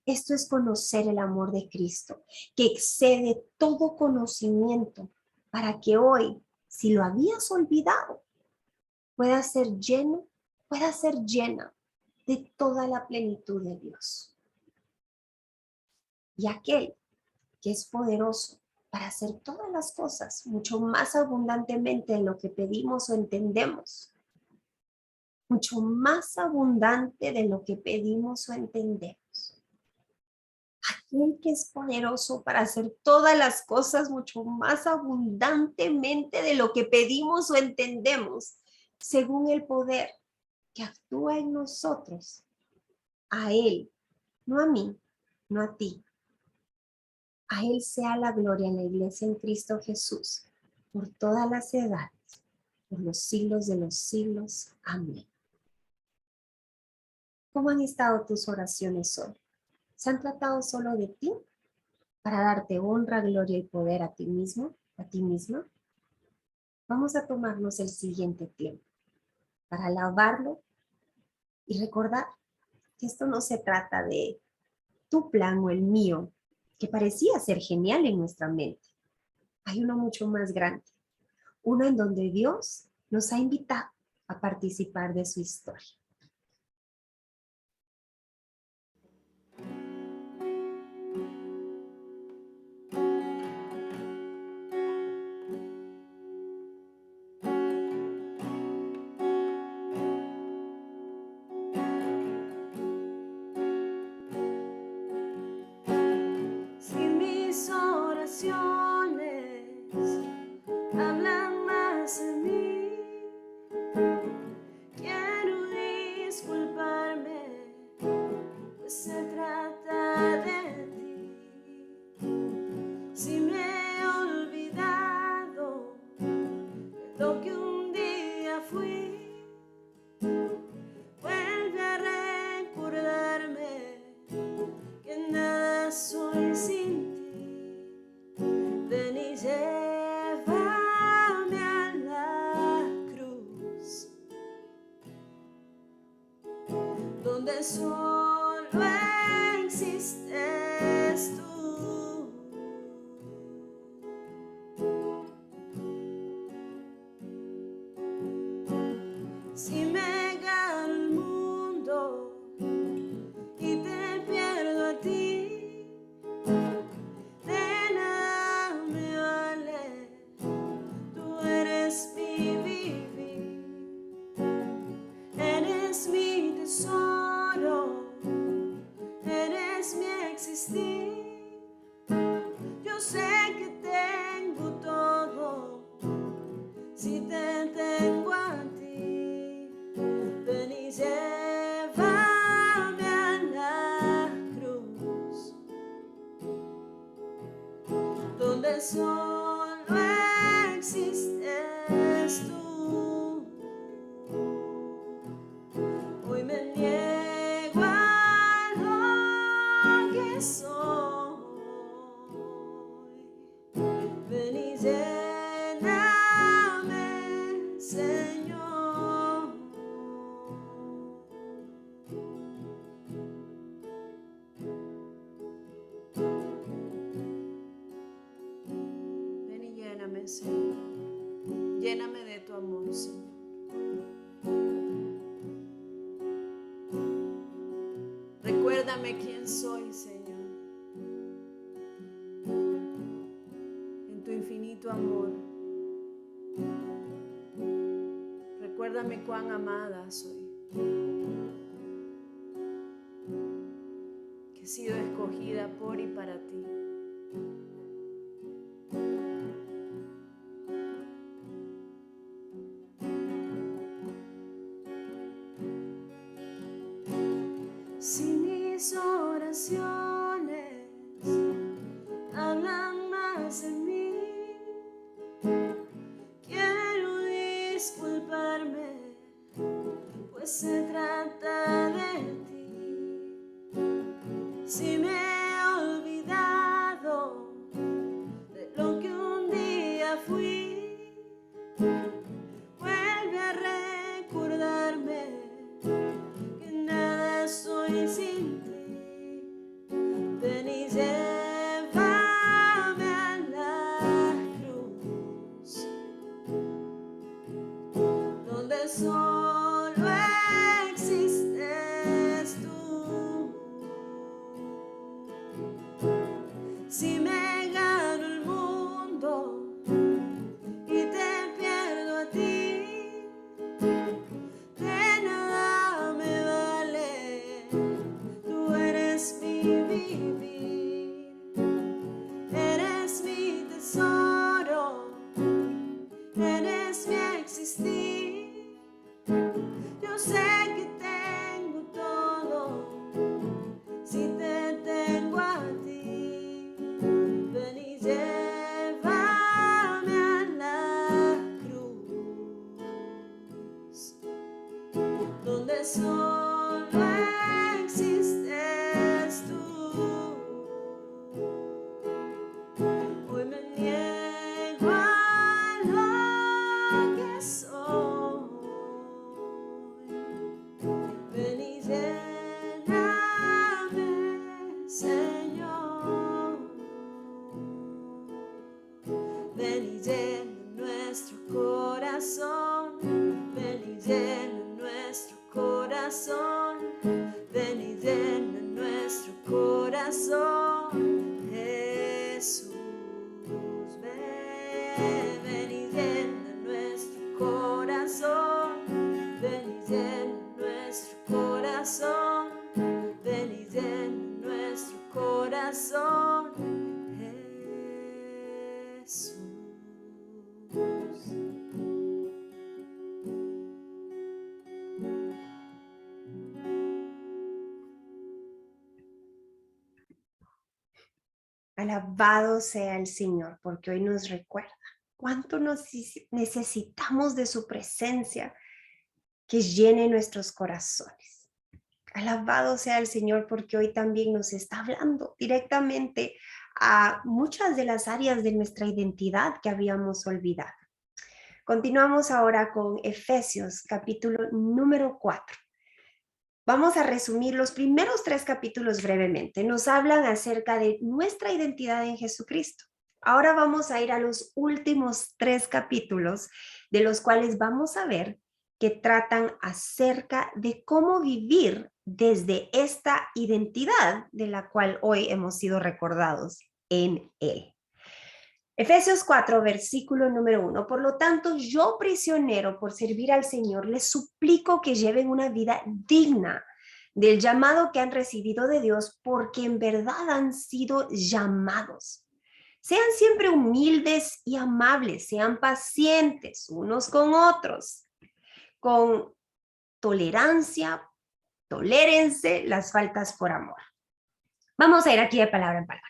S1: Esto es conocer el amor de Cristo, que excede todo conocimiento, para que hoy, si lo habías olvidado, puedas ser lleno, puedas ser llena de toda la plenitud de Dios. Y aquel que es poderoso para hacer todas las cosas mucho más abundantemente de lo que pedimos o entendemos, mucho más abundante de lo que pedimos o entendemos. Aquel que es poderoso para hacer todas las cosas mucho más abundantemente de lo que pedimos o entendemos, según el poder que actúa en nosotros. A Él, no a mí, no a ti. A Él sea la gloria en la iglesia en Cristo Jesús, por todas las edades, por los siglos de los siglos. Amén. ¿Cómo han estado tus oraciones hoy? ¿Se han tratado solo de ti para darte honra, gloria y poder a ti mismo, a ti misma? Vamos a tomarnos el siguiente tiempo para alabarlo y recordar que esto no se trata de tu plan o el mío, que parecía ser genial en nuestra mente. Hay uno mucho más grande, uno en donde Dios nos ha invitado a participar de su historia.
S2: Si mis oraciones hablan más de mí, quiero disculparme, pues se trata de ti. Si me he olvidado de lo que un día fui, vuelve a recordarme que nada soy sin ti. Ven y llévame a la cruz, donde solo existes tú. Si me gano el mundo y te pierdo a ti, de nada me vale, tú eres mi vivir, eres mi tesoro, eres mi existir. Yo sé que tengo todo si te tengo a ti. Ven y llévame a la cruz, donde solo existes tú. Hoy me niego a lo que soy. Ven y lléname, Señor. Ven y lléname, Señor. Lléname de tu amor, Señor. Recuérdame quién soy, Señor. En tu infinito amor. Recuérdame cuán amada soy. Que he sido escogida por y para ti. Si mis oraciones hablan más de mí, quiero disculparme, pues se trata de ti. Si me he olvidado de lo que un día fui, vuelve a recordarme que nada soy sin ti. corazón, Jesús.
S1: Alabado sea el Señor, porque hoy nos recuerda cuánto nos necesitamos de su presencia que llene nuestros corazones. Alabado sea el Señor, porque hoy también nos está hablando directamente a muchas de las áreas de nuestra identidad que habíamos olvidado. Continuamos ahora con Efesios, capítulo número 4. Vamos a resumir los primeros 3 capítulos brevemente. Nos hablan acerca de nuestra identidad en Jesucristo. Ahora vamos a ir a los últimos 3 capítulos, de los cuales vamos a ver que tratan acerca de cómo vivir desde esta identidad de la cual hoy hemos sido recordados en Él. Efesios 4, versículo número 1. Por lo tanto, yo, prisionero por servir al Señor, les suplico que lleven una vida digna del llamado que han recibido de Dios, porque en verdad han sido llamados. Sean siempre humildes y amables, sean pacientes unos con otros, con tolerancia, tolérense las faltas por amor. Vamos a ir aquí de palabra en palabra.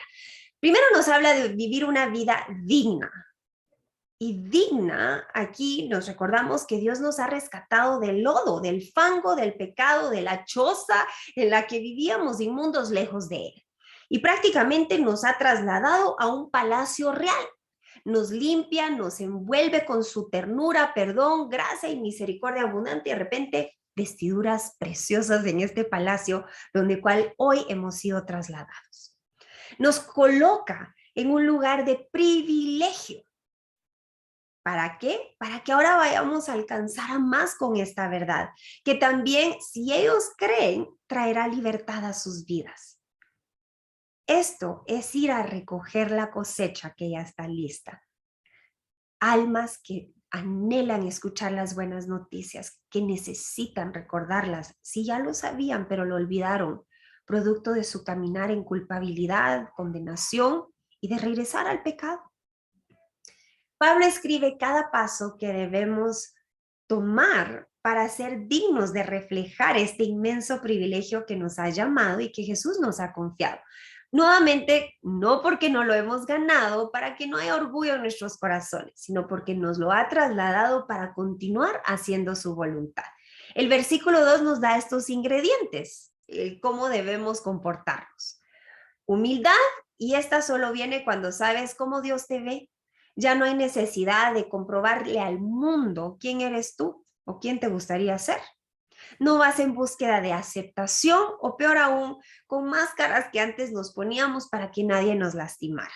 S1: Primero nos habla de vivir una vida digna. Y digna, aquí nos recordamos que Dios nos ha rescatado del lodo, del fango, del pecado, de la choza en la que vivíamos inmundos lejos de Él. Y prácticamente nos ha trasladado a un palacio real. Nos limpia, nos envuelve con su ternura, perdón, gracia y misericordia abundante. Y de repente, vestiduras preciosas en este palacio, donde cual hoy hemos sido trasladados. Nos coloca en un lugar de privilegio. ¿Para qué? Para que ahora vayamos a alcanzar a más con esta verdad, que también, si ellos creen, traerá libertad a sus vidas. Esto es ir a recoger la cosecha que ya está lista. Almas que anhelan escuchar las buenas noticias, que necesitan recordarlas, si ya lo sabían, pero lo olvidaron, producto de su caminar en culpabilidad, condenación y de regresar al pecado. Pablo escribe cada paso que debemos tomar para ser dignos de reflejar este inmenso privilegio que nos ha llamado y que Jesús nos ha confiado. Nuevamente, no porque no lo hemos ganado, para que no haya orgullo en nuestros corazones, sino porque nos lo ha trasladado para continuar haciendo su voluntad. El versículo 2 nos da estos ingredientes, cómo debemos comportarnos. Humildad, y esta solo viene cuando sabes cómo Dios te ve. Ya no hay necesidad de comprobarle al mundo quién eres tú o quién te gustaría ser. No vas en búsqueda de aceptación o peor aún, con máscaras que antes nos poníamos para que nadie nos lastimara.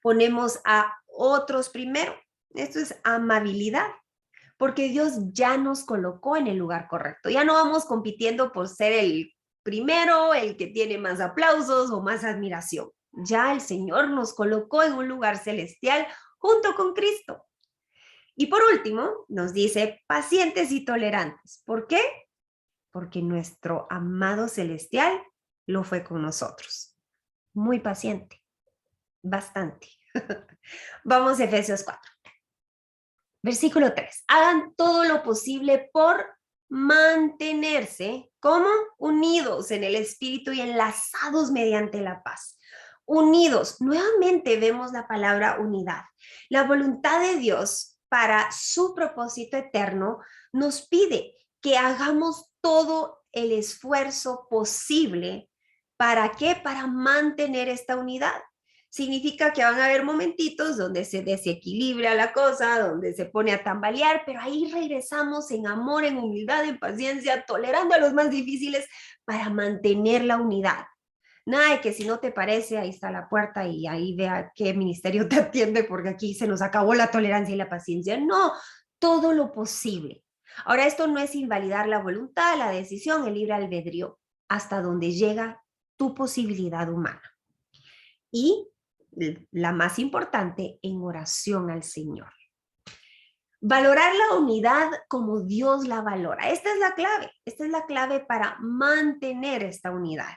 S1: Ponemos a otros primero. Esto es amabilidad, porque Dios ya nos colocó en el lugar correcto. Ya no vamos compitiendo por ser el primero, el que tiene más aplausos o más admiración. Ya el Señor nos colocó en un lugar celestial junto con Cristo. Y por último, nos dice pacientes y tolerantes. ¿Por qué? Porque nuestro amado celestial lo fue con nosotros. Muy paciente, bastante. Vamos a Efesios 4. Versículo 3. Hagan todo lo posible por mantenerse como unidos en el espíritu y enlazados mediante la paz. Unidos. Nuevamente vemos la palabra unidad. La voluntad de Dios para su propósito eterno nos pide que hagamos todo el esfuerzo posible. ¿Para qué? Para mantener esta unidad. Significa que van a haber momentitos donde se desequilibra la cosa, donde se pone a tambalear, pero ahí regresamos en amor, en humildad, en paciencia, tolerando a los más difíciles para mantener la unidad. Nada de que si no te parece, ahí está la puerta y ahí vea qué ministerio te atiende, porque aquí se nos acabó la tolerancia y la paciencia. No, todo lo posible. Ahora, esto no es invalidar la voluntad, la decisión, el libre albedrío, hasta donde llega tu posibilidad humana. Y la más importante, en oración al Señor. Valorar la unidad como Dios la valora. Esta es la clave para mantener esta unidad.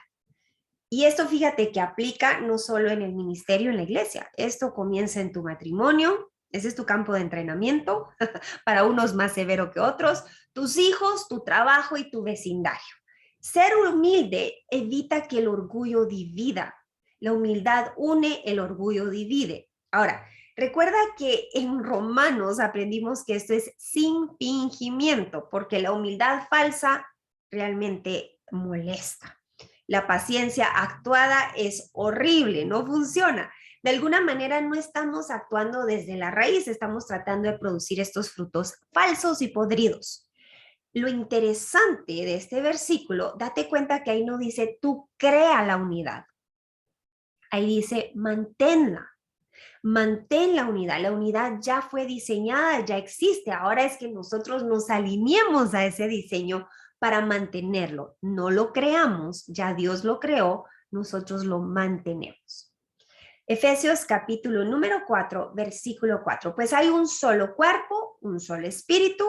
S1: Y esto fíjate que aplica no solo en el ministerio, en la iglesia. Esto comienza en tu matrimonio. Ese es tu campo de entrenamiento, para unos más severo que otros, tus hijos, tu trabajo y tu vecindario. Ser humilde evita que el orgullo divida. La humildad une, el orgullo divide. Ahora, recuerda que en Romanos aprendimos que esto es sin fingimiento, porque la humildad falsa realmente molesta. La paciencia actuada es horrible, no funciona. De alguna manera no estamos actuando desde la raíz, estamos tratando de producir estos frutos falsos y podridos. Lo interesante de este versículo, date cuenta que ahí no dice tú crea la unidad. Ahí dice manténla. Mantén la unidad ya fue diseñada, ya existe, ahora es que nosotros nos alineemos a ese diseño para mantenerlo, no lo creamos, ya Dios lo creó, nosotros lo mantenemos. Efesios capítulo número 4, versículo 4, pues hay un solo cuerpo, un solo espíritu,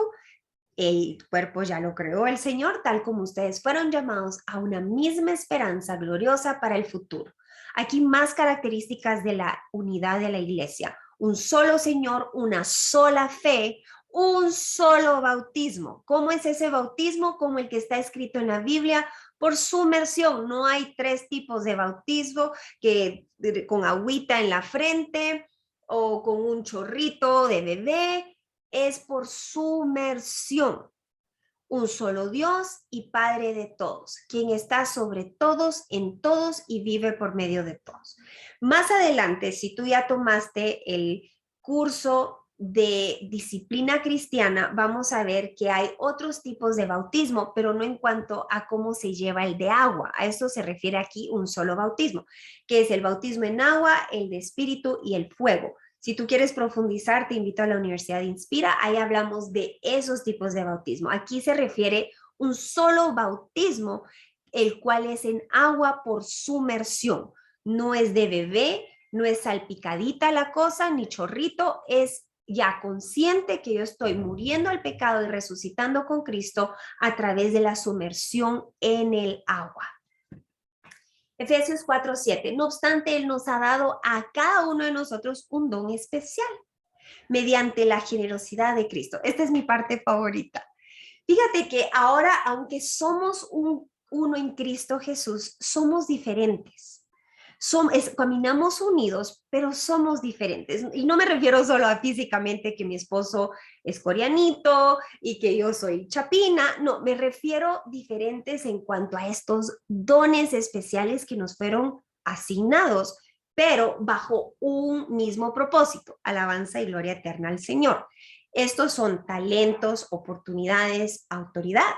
S1: el cuerpo ya lo creó el Señor, tal como ustedes fueron llamados a una misma esperanza gloriosa para el futuro. Aquí más características de la unidad de la iglesia. Un solo Señor, una sola fe, un solo bautismo. ¿Cómo es ese bautismo? Como el que está escrito en la Biblia, por sumersión. No hay 3 tipos de bautismo, que con agüita en la frente o con un chorrito de bebé. Es por sumersión. Un solo Dios y Padre de todos, quien está sobre todos, en todos y vive por medio de todos. Más adelante, si tú ya tomaste el curso de disciplina cristiana, vamos a ver que hay otros tipos de bautismo, pero no en cuanto a cómo se lleva el de agua. A eso se refiere aquí un solo bautismo, que es el bautismo en agua, el de espíritu y el fuego. Si tú quieres profundizar, te invito a la Universidad de Inspira. Ahí hablamos de esos tipos de bautismo. Aquí se refiere un solo bautismo, el cual es en agua por sumersión. No es de bebé, no es salpicadita la cosa, ni chorrito, es ya consciente que yo estoy muriendo al pecado y resucitando con Cristo a través de la sumersión en el agua. Efesios 4:7. No obstante, Él nos ha dado a cada uno de nosotros un don especial mediante la generosidad de Cristo. Esta es mi parte favorita. Fíjate que ahora, aunque somos uno en Cristo Jesús, somos diferentes. Caminamos unidos, pero somos diferentes. Y no me refiero solo a físicamente que mi esposo es coreanito y que yo soy chapina. No, me refiero diferentes en cuanto a estos dones especiales que nos fueron asignados, pero bajo un mismo propósito, alabanza y gloria eterna al Señor. Estos son talentos, oportunidades, autoridad.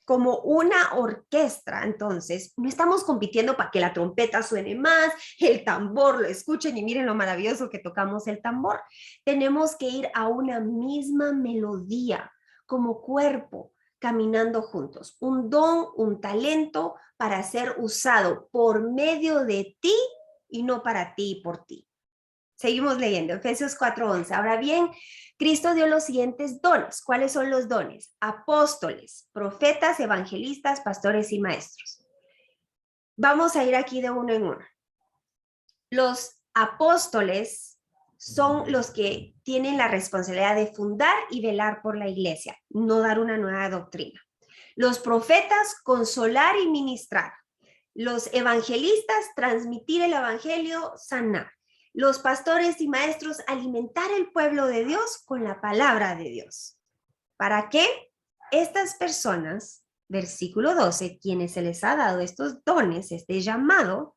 S1: Como una orquesta, entonces, no estamos compitiendo para que la trompeta suene más, el tambor lo escuchen y miren lo maravilloso que tocamos el tambor. Tenemos que ir a una misma melodía, como cuerpo, caminando juntos. Un don, un talento para ser usado por medio de ti y no para ti y por ti. Seguimos leyendo, Efesios 4:11. Ahora bien, Cristo dio los siguientes dones. ¿Cuáles son los dones? Apóstoles, profetas, evangelistas, pastores y maestros. Vamos a ir aquí de uno en uno. Los apóstoles son los que tienen la responsabilidad de fundar y velar por la iglesia, no dar una nueva doctrina. Los profetas, consolar y ministrar. Los evangelistas, transmitir el evangelio, sanar. Los pastores y maestros, alimentar el pueblo de Dios con la palabra de Dios. ¿Para qué? Estas personas, versículo 12, quienes se les ha dado estos dones, este llamado,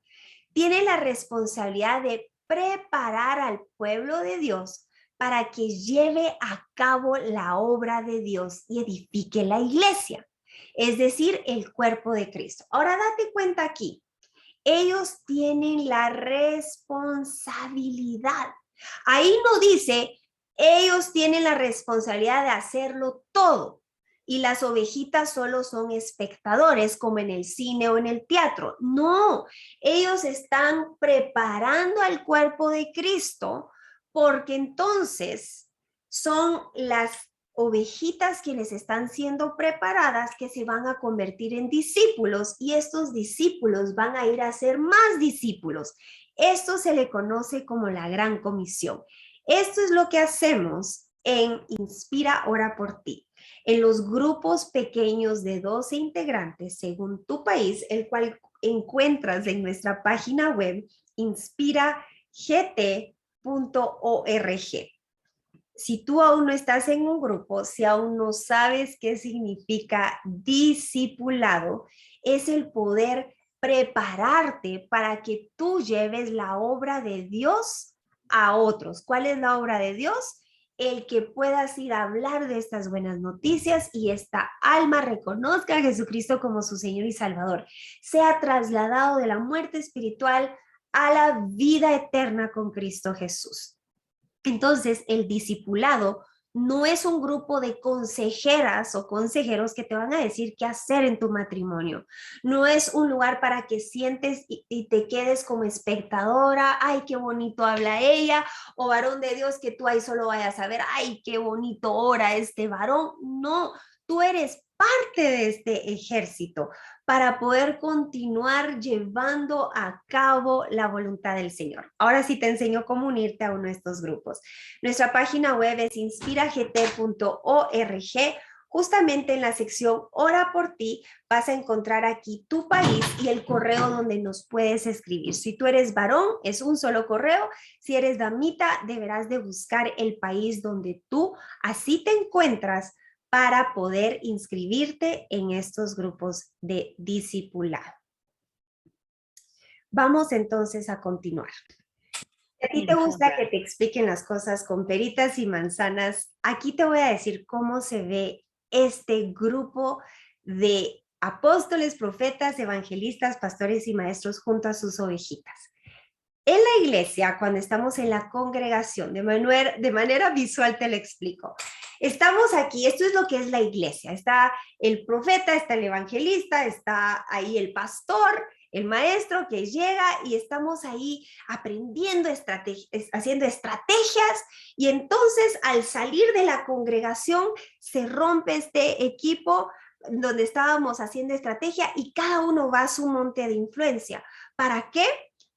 S1: tienen la responsabilidad de preparar al pueblo de Dios para que lleve a cabo la obra de Dios y edifique la iglesia, es decir, el cuerpo de Cristo. Ahora date cuenta aquí. Ellos tienen la responsabilidad. Ahí no dice, ellos tienen la responsabilidad de hacerlo todo y las ovejitas solo son espectadores como en el cine o en el teatro. No, ellos están preparando al cuerpo de Cristo porque entonces son las ovejitas quienes están siendo preparadas que se van a convertir en discípulos y estos discípulos van a ir a ser más discípulos. Esto se le conoce como la Gran Comisión. Esto es lo que hacemos en Inspira, Ora por Ti. En los grupos pequeños de 12 integrantes según tu país, el cual encuentras en nuestra página web inspiragt.org. Si tú aún no estás en un grupo, si aún no sabes qué significa discipulado, es el poder prepararte para que tú lleves la obra de Dios a otros. ¿Cuál es la obra de Dios? El que puedas ir a hablar de estas buenas noticias y esta alma reconozca a Jesucristo como su Señor y Salvador. Sea trasladado de la muerte espiritual a la vida eterna con Cristo Jesús. Entonces, el discipulado no es un grupo de consejeras o consejeros que te van a decir qué hacer en tu matrimonio. No es un lugar para que sientes y te quedes como espectadora, ay, qué bonito habla ella, o varón de Dios que tú ahí solo vayas a ver, ay, qué bonito ora este varón. No, tú eres parte de este ejército para poder continuar llevando a cabo la voluntad del Señor. Ahora sí te enseño cómo unirte a uno de estos grupos. Nuestra página web es inspiragt.org. Justamente en la sección Ora por ti vas a encontrar aquí tu país y el correo donde nos puedes escribir. Si tú eres varón, es un solo correo. Si eres damita, deberás de buscar el país donde tú así te encuentras para poder inscribirte en estos grupos de discipulado. Vamos entonces a continuar. Si a ti te gusta que te expliquen las cosas con peritas y manzanas, aquí te voy a decir cómo se ve este grupo de apóstoles, profetas, evangelistas, pastores y maestros junto a sus ovejitas. En la iglesia, cuando estamos en la congregación, de manera visual te lo explico. Estamos aquí, esto es lo que es la iglesia. Está el profeta, está el evangelista, está ahí el pastor, el maestro que llega y estamos ahí aprendiendo, haciendo estrategias y entonces al salir de la congregación se rompe este equipo donde estábamos haciendo estrategia y cada uno va a su monte de influencia. ¿Para qué?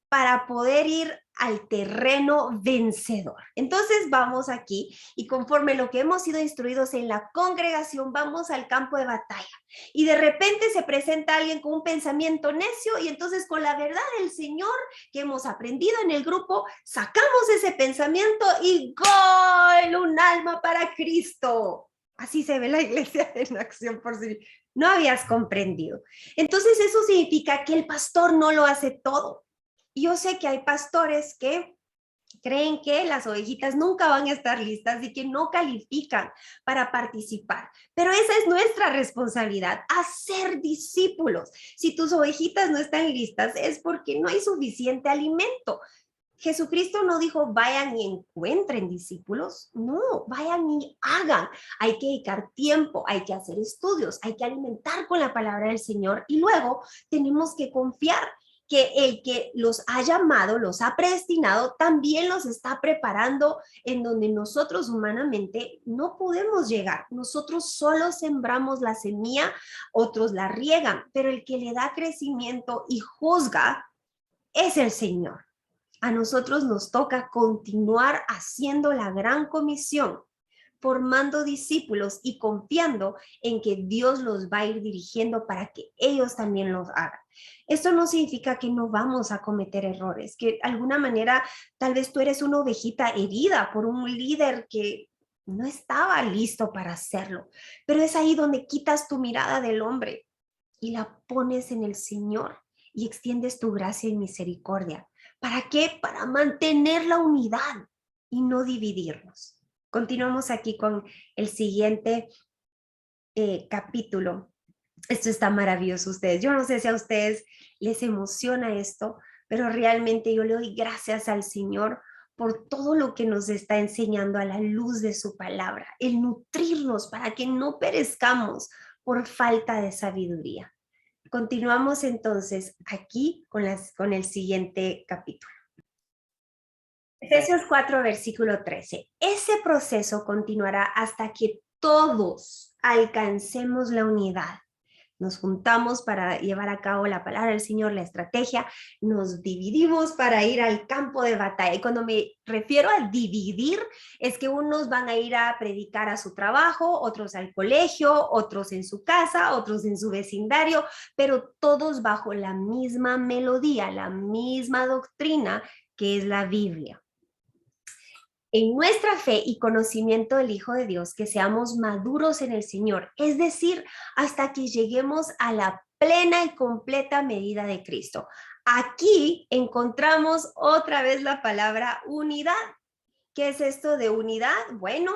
S1: Para poder ir al terreno vencedor. Entonces vamos aquí y conforme lo que hemos sido instruidos en la congregación, vamos al campo de batalla. Y de repente se presenta alguien con un pensamiento necio y entonces con la verdad del Señor que hemos aprendido en el grupo, sacamos ese pensamiento y ¡gol! Un alma para Cristo. Así se ve la iglesia en acción por si no habías comprendido. Entonces eso significa que el pastor no lo hace todo. Yo sé que hay pastores que creen que las ovejitas nunca van a estar listas y que no califican para participar. Pero esa es nuestra responsabilidad, hacer discípulos. Si tus ovejitas no están listas es porque no hay suficiente alimento. Jesucristo no dijo vayan y encuentren discípulos, no, vayan y hagan. Hay que dedicar tiempo, hay que hacer estudios, hay que alimentar con la palabra del Señor y luego tenemos que confiar que el que los ha llamado, los ha predestinado, también los está preparando en donde nosotros humanamente no podemos llegar. Nosotros solo sembramos la semilla, otros la riegan, pero el que le da crecimiento y juzga es el Señor. A nosotros nos toca continuar haciendo la gran comisión, formando discípulos y confiando en que Dios los va a ir dirigiendo para que ellos también los hagan. Esto no significa que no vamos a cometer errores, que de alguna manera tal vez tú eres una ovejita herida por un líder que no estaba listo para hacerlo, pero es ahí donde quitas tu mirada del hombre y la pones en el Señor y extiendes tu gracia y misericordia. ¿Para qué? Para mantener la unidad y no dividirnos. Continuamos aquí con el siguiente capítulo. Esto está maravilloso, ustedes. Yo no sé si a ustedes les emociona esto, pero realmente yo le doy gracias al Señor por todo lo que nos está enseñando a la luz de su palabra, el nutrirnos para que no perezcamos por falta de sabiduría. Continuamos entonces aquí con el siguiente capítulo. Efesios 4, versículo 13. Ese proceso continuará hasta que todos alcancemos la unidad. Nos juntamos para llevar a cabo la palabra del Señor, la estrategia, nos dividimos para ir al campo de batalla. Y cuando me refiero a dividir, es que unos van a ir a predicar a su trabajo, otros al colegio, otros en su casa, otros en su vecindario, pero todos bajo la misma melodía, la misma doctrina que es la Biblia. En nuestra fe y conocimiento del Hijo de Dios, que seamos maduros en el Señor, es decir, hasta que lleguemos a la plena y completa medida de Cristo. Aquí encontramos otra vez la palabra unidad. ¿Qué es esto de unidad? Bueno,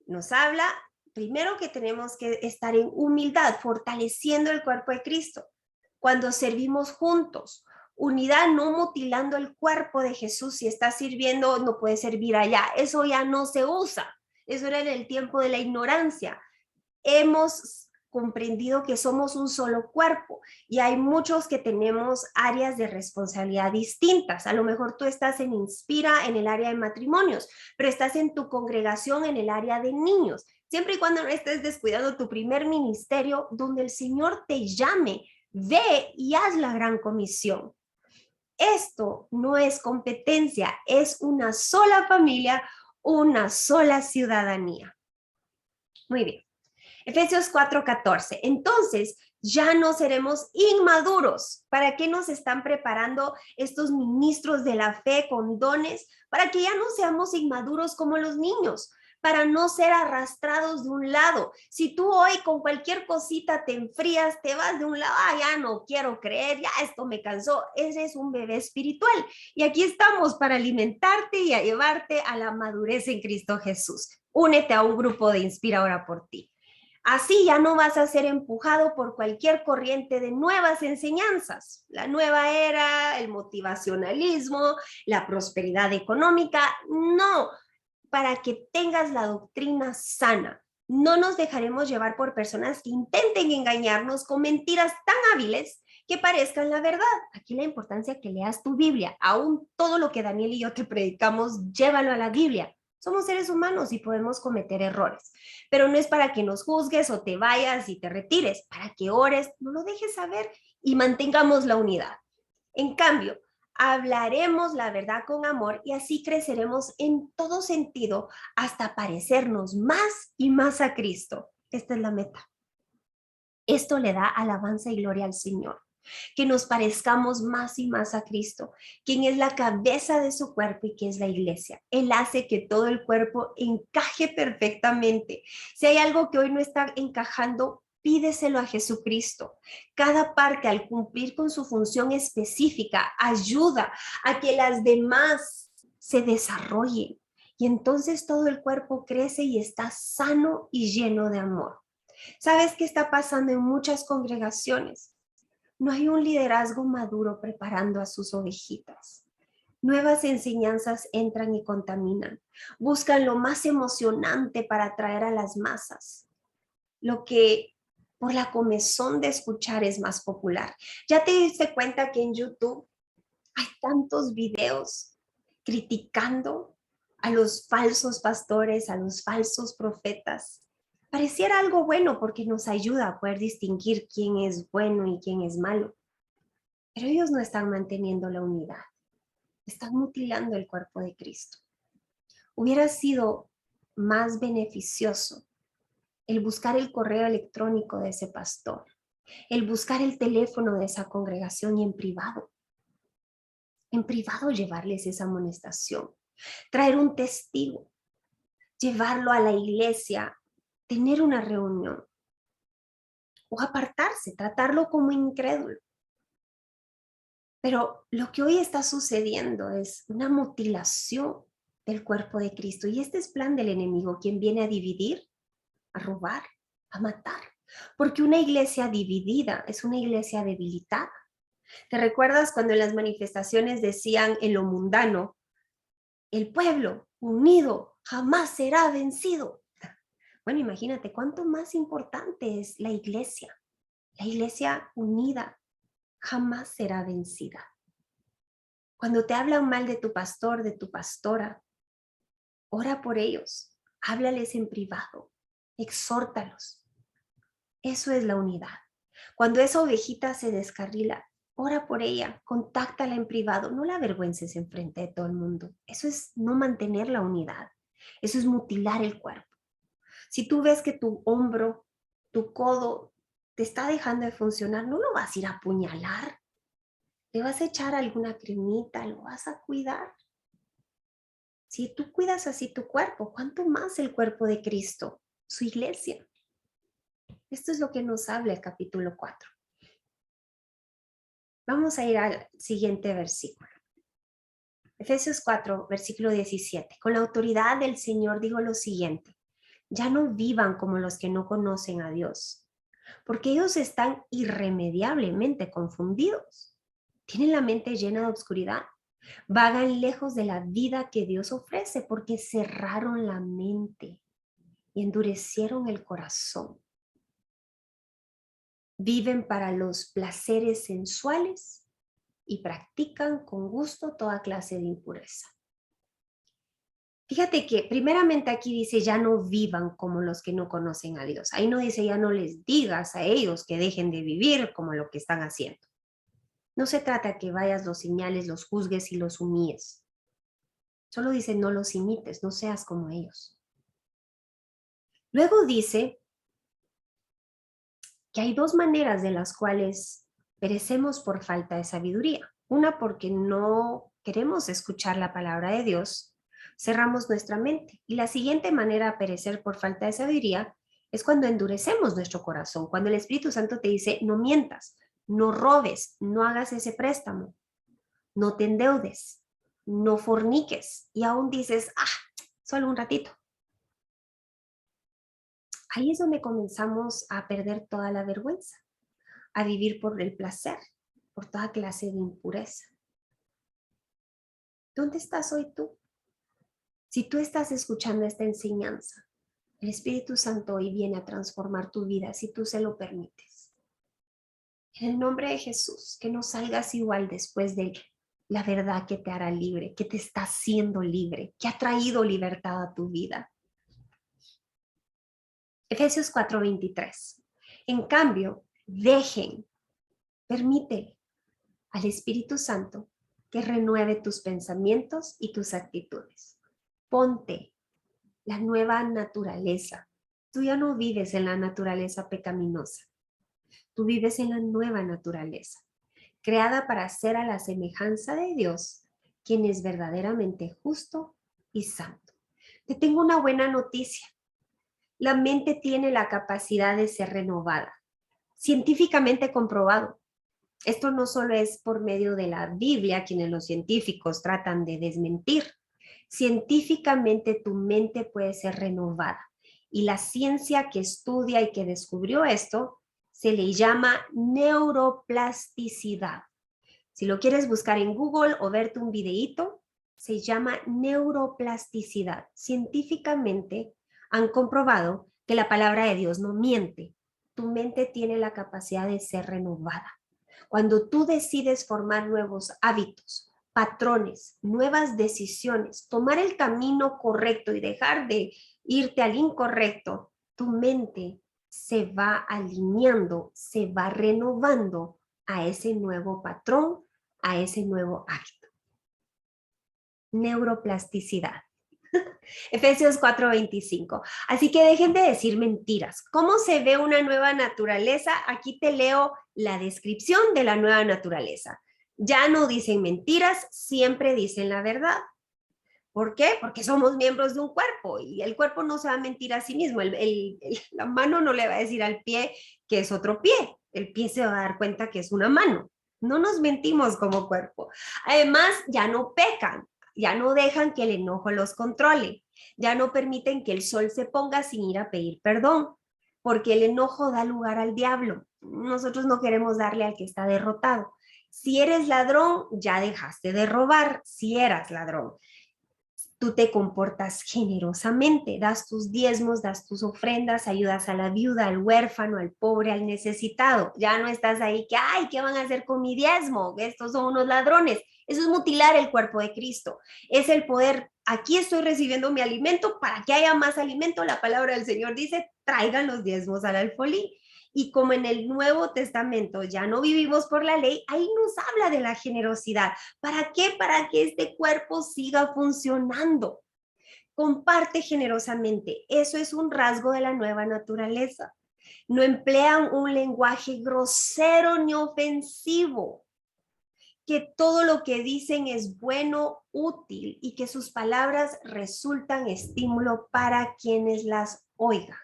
S1: nos habla primero que tenemos que estar en humildad, fortaleciendo el cuerpo de Cristo. Cuando servimos juntos, unidad, no mutilando el cuerpo de Jesús. Si está sirviendo, no puede servir allá. Eso ya no se usa. Eso era en el tiempo de la ignorancia. Hemos comprendido que somos un solo cuerpo y hay muchos que tenemos áreas de responsabilidad distintas. A lo mejor tú estás en Inspira en el área de matrimonios, pero estás en tu congregación en el área de niños. Siempre y cuando no estés descuidando tu primer ministerio, donde el Señor te llame, ve y haz la gran comisión. Esto no es competencia, es una sola familia, una sola ciudadanía. Muy bien. Efesios 4:14. Entonces, ya no seremos inmaduros. ¿Para qué nos están preparando estos ministros de la fe con dones? Para que ya no seamos inmaduros como los niños, para no ser arrastrados de un lado. Si tú hoy con cualquier cosita te enfrías, te vas de un lado, ya no quiero creer, ya esto me cansó, ese es un bebé espiritual. Y aquí estamos para alimentarte y a llevarte a la madurez en Cristo Jesús. Únete a un grupo de Inspira ahora por ti. Así ya no vas a ser empujado por cualquier corriente de nuevas enseñanzas, la nueva era, el motivacionalismo, la prosperidad económica. No, para que tengas la doctrina sana. No nos dejaremos llevar por personas que intenten engañarnos con mentiras tan hábiles que parezcan la verdad. Aquí la importancia que leas tu Biblia. Aún todo lo que Daniel y yo te predicamos, llévalo a la Biblia. Somos seres humanos y podemos cometer errores, pero no es para que nos juzgues o te vayas y te retires, para que ores, no lo dejes saber y mantengamos la unidad. En cambio, hablaremos la verdad con amor y así creceremos en todo sentido hasta parecernos más y más a Cristo. Esta es la meta. Esto le da alabanza y gloria al Señor. Que nos parezcamos más y más a Cristo, quien es la cabeza de su cuerpo y que es la iglesia. Él hace que todo el cuerpo encaje perfectamente. Si hay algo que hoy no está encajando, pídeselo a Jesucristo. Cada parte, al cumplir con su función específica, ayuda a que las demás se desarrollen. Y entonces todo el cuerpo crece y está sano y lleno de amor. ¿Sabes qué está pasando en muchas congregaciones? No hay un liderazgo maduro preparando a sus ovejitas. Nuevas enseñanzas entran y contaminan. Buscan lo más emocionante para atraer a las masas. Lo que por la comezón de escuchar es más popular. ¿Ya te diste cuenta que en YouTube hay tantos videos criticando a los falsos pastores, a los falsos profetas? Pareciera algo bueno porque nos ayuda a poder distinguir quién es bueno y quién es malo. Pero ellos no están manteniendo la unidad, están mutilando el cuerpo de Cristo. Hubiera sido más beneficioso el buscar el correo electrónico de ese pastor, el buscar el teléfono de esa congregación y en privado llevarles esa amonestación, traer un testigo, llevarlo a la iglesia, tener una reunión o apartarse, tratarlo como incrédulo. Pero lo que hoy está sucediendo es una mutilación del cuerpo de Cristo. Y este es plan del enemigo, quien viene a dividir, a robar, a matar. Porque una iglesia dividida es una iglesia debilitada. ¿Te recuerdas cuando en las manifestaciones decían en lo mundano, el pueblo unido jamás será vencido? Bueno, imagínate cuánto más importante es la iglesia. La iglesia unida jamás será vencida. Cuando te hablan mal de tu pastor, de tu pastora, ora por ellos, háblales en privado, exhórtalos. Eso es la unidad. Cuando esa ovejita se descarrila, ora por ella, contáctala en privado, no la avergüences enfrente de todo el mundo. Eso es no mantener la unidad. Eso es mutilar el cuerpo. Si tú ves que tu hombro, tu codo te está dejando de funcionar, no lo vas a ir a apuñalar. Le vas a echar alguna cremita, lo vas a cuidar. Si tú cuidas así tu cuerpo, ¿cuánto más el cuerpo de Cristo, su iglesia? Esto es lo que nos habla el capítulo 4. Vamos a ir al siguiente versículo. Efesios 4, versículo 17. Con la autoridad del Señor digo lo siguiente. Ya no vivan como los que no conocen a Dios, porque ellos están irremediablemente confundidos. Tienen la mente llena de oscuridad. Vagan lejos de la vida que Dios ofrece porque cerraron la mente y endurecieron el corazón. Viven para los placeres sensuales y practican con gusto toda clase de impureza. Fíjate que primeramente aquí dice ya no vivan como los que no conocen a Dios. Ahí no dice ya no les digas a ellos que dejen de vivir como lo que están haciendo. No se trata que vayas, los señales, los juzgues y los humilles. Solo dice no los imites, no seas como ellos. Luego dice que hay dos maneras de las cuales perecemos por falta de sabiduría. Una porque no queremos escuchar la palabra de Dios, cerramos nuestra mente. Y la siguiente manera de perecer por falta de sabiduría es cuando endurecemos nuestro corazón, cuando el Espíritu Santo te dice no mientas, no robes, no hagas ese préstamo, no te endeudes, no forniques, y aún dices, solo un ratito. Ahí es donde comenzamos a perder toda la vergüenza, a vivir por el placer, por toda clase de impureza. ¿Dónde estás hoy tú? Si tú estás escuchando esta enseñanza, el Espíritu Santo hoy viene a transformar tu vida si tú se lo permites. En el nombre de Jesús, que no salgas igual después de la verdad que te hará libre, que te está haciendo libre, que ha traído libertad a tu vida. Efesios 4:23. En cambio, permite al Espíritu Santo que renueve tus pensamientos y tus actitudes. Ponte la nueva naturaleza. Tú ya no vives en la naturaleza pecaminosa. Tú vives en la nueva naturaleza, creada para ser a la semejanza de Dios, quien es verdaderamente justo y santo. Te tengo una buena noticia. La mente tiene la capacidad de ser renovada, científicamente comprobado. Esto no solo es por medio de la Biblia, quienes los científicos tratan de desmentir. Científicamente tu mente puede ser renovada. Y la ciencia que estudia y que descubrió esto se le llama neuroplasticidad. Si lo quieres buscar en Google o verte un videíto, se llama neuroplasticidad. Científicamente han comprobado que la palabra de Dios no miente. Tu mente tiene la capacidad de ser renovada. Cuando tú decides formar nuevos hábitos, patrones, nuevas decisiones, tomar el camino correcto y dejar de irte al incorrecto, tu mente se va alineando, se va renovando a ese nuevo patrón, a ese nuevo hábito. Neuroplasticidad. Efesios 4:25. Así que dejen de decir mentiras. ¿Cómo se ve una nueva naturaleza? Aquí te leo la descripción de la nueva naturaleza. Ya no dicen mentiras, siempre dicen la verdad. ¿Por qué? Porque somos miembros de un cuerpo y el cuerpo no se va a mentir a sí mismo. La mano no le va a decir al pie que es otro pie. El pie se va a dar cuenta que es una mano. No nos mentimos como cuerpo. Además, ya no pecan. Ya no dejan que el enojo los controle. Ya no permiten que el sol se ponga sin ir a pedir perdón, porque el enojo da lugar al diablo. Nosotros no queremos darle al que está derrotado. Si eres ladrón, ya dejaste de robar, si eras ladrón. Tú te comportas generosamente, das tus diezmos, das tus ofrendas, ayudas a la viuda, al huérfano, al pobre, al necesitado. Ya no estás ahí que, ay, ¿qué van a hacer con mi diezmo? Estos son unos ladrones. Eso es mutilar el cuerpo de Cristo. Es el poder aquí estoy recibiendo mi alimento, para que haya más alimento, la palabra del Señor dice, traigan los diezmos al alfolí. Y como en el Nuevo Testamento ya no vivimos por la ley, ahí nos habla de la generosidad. ¿Para qué? Para que este cuerpo siga funcionando. Comparte generosamente. Eso es un rasgo de la nueva naturaleza. No emplean un lenguaje grosero ni ofensivo, que todo lo que dicen es bueno, útil y que sus palabras resultan estímulo para quienes las oigan.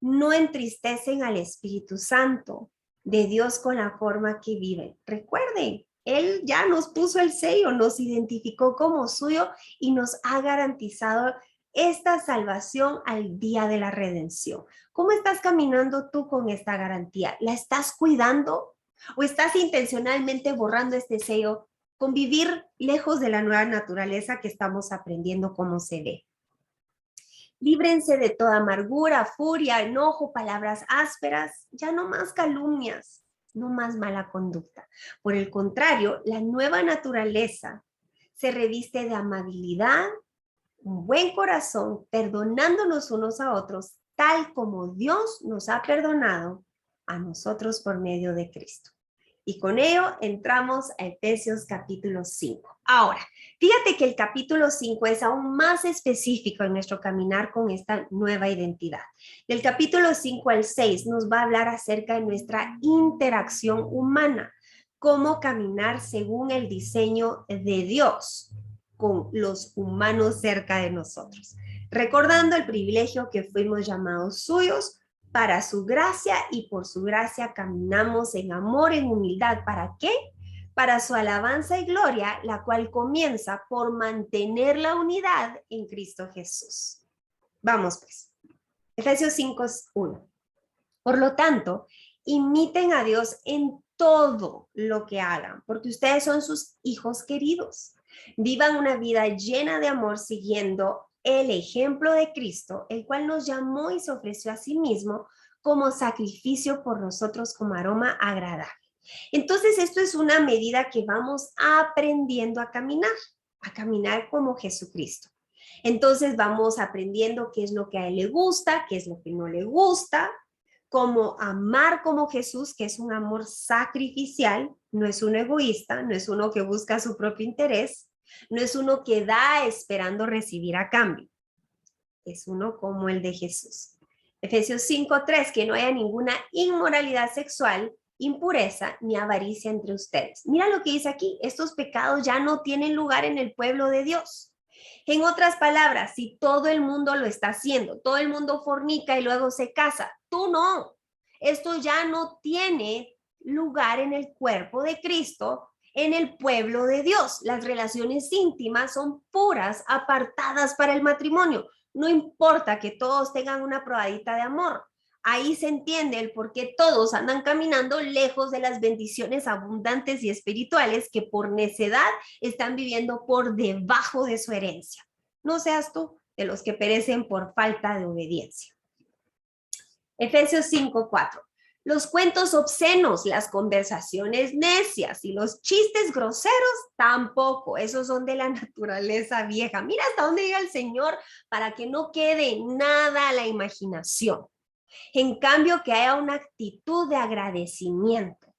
S1: No entristecen al Espíritu Santo de Dios con la forma que viven. Recuerden, Él ya nos puso el sello, nos identificó como suyo y nos ha garantizado esta salvación al día de la redención. ¿Cómo estás caminando tú con esta garantía? ¿La estás cuidando o estás intencionalmente borrando este sello con vivir lejos de la nueva naturaleza que estamos aprendiendo cómo se ve? Líbrense de toda amargura, furia, enojo, palabras ásperas, ya no más calumnias, no más mala conducta. Por el contrario, la nueva naturaleza se reviste de amabilidad, un buen corazón, perdonándonos unos a otros, tal como Dios nos ha perdonado a nosotros por medio de Cristo. Y con ello entramos a Efesios capítulo 5. Ahora, fíjate que el capítulo 5 es aún más específico en nuestro caminar con esta nueva identidad. Del capítulo 5 al 6 nos va a hablar acerca de nuestra interacción humana, cómo caminar según el diseño de Dios con los humanos cerca de nosotros, recordando el privilegio que fuimos llamados suyos para su gracia y por su gracia caminamos en amor, en humildad. ¿Para qué? Para su alabanza y gloria, la cual comienza por mantener la unidad en Cristo Jesús. Vamos pues. Efesios 5:1. Por lo tanto, imiten a Dios en todo lo que hagan, porque ustedes son sus hijos queridos. Vivan una vida llena de amor siguiendo el ejemplo de Cristo, el cual nos llamó y se ofreció a sí mismo como sacrificio por nosotros como aroma agradable. Entonces, esto es una medida que vamos aprendiendo a caminar como Jesucristo. Entonces, vamos aprendiendo qué es lo que a él le gusta, qué es lo que no le gusta, cómo amar como Jesús, que es un amor sacrificial, no es uno egoísta, no es uno que busca su propio interés, no es uno que da esperando recibir a cambio, es uno como el de Jesús. Efesios 5:3, que no haya ninguna inmoralidad sexual, impureza ni avaricia entre ustedes. Mira lo que dice aquí, estos pecados ya no tienen lugar en el pueblo de Dios. En otras palabras, si todo el mundo lo está haciendo, todo el mundo fornica y luego se casa, tú no. Esto ya no tiene lugar en el cuerpo de Cristo, en el pueblo de Dios. Las relaciones íntimas son puras, apartadas para el matrimonio. No importa que todos tengan una probadita de amor. Ahí se entiende el por qué todos andan caminando lejos de las bendiciones abundantes y espirituales que por necedad están viviendo por debajo de su herencia. No seas tú de los que perecen por falta de obediencia. Efesios 5:4. Los cuentos obscenos, las conversaciones necias y los chistes groseros tampoco. Esos son de la naturaleza vieja. Mira hasta dónde llega el Señor para que no quede nada a la imaginación. En cambio, que haya una actitud de agradecimiento.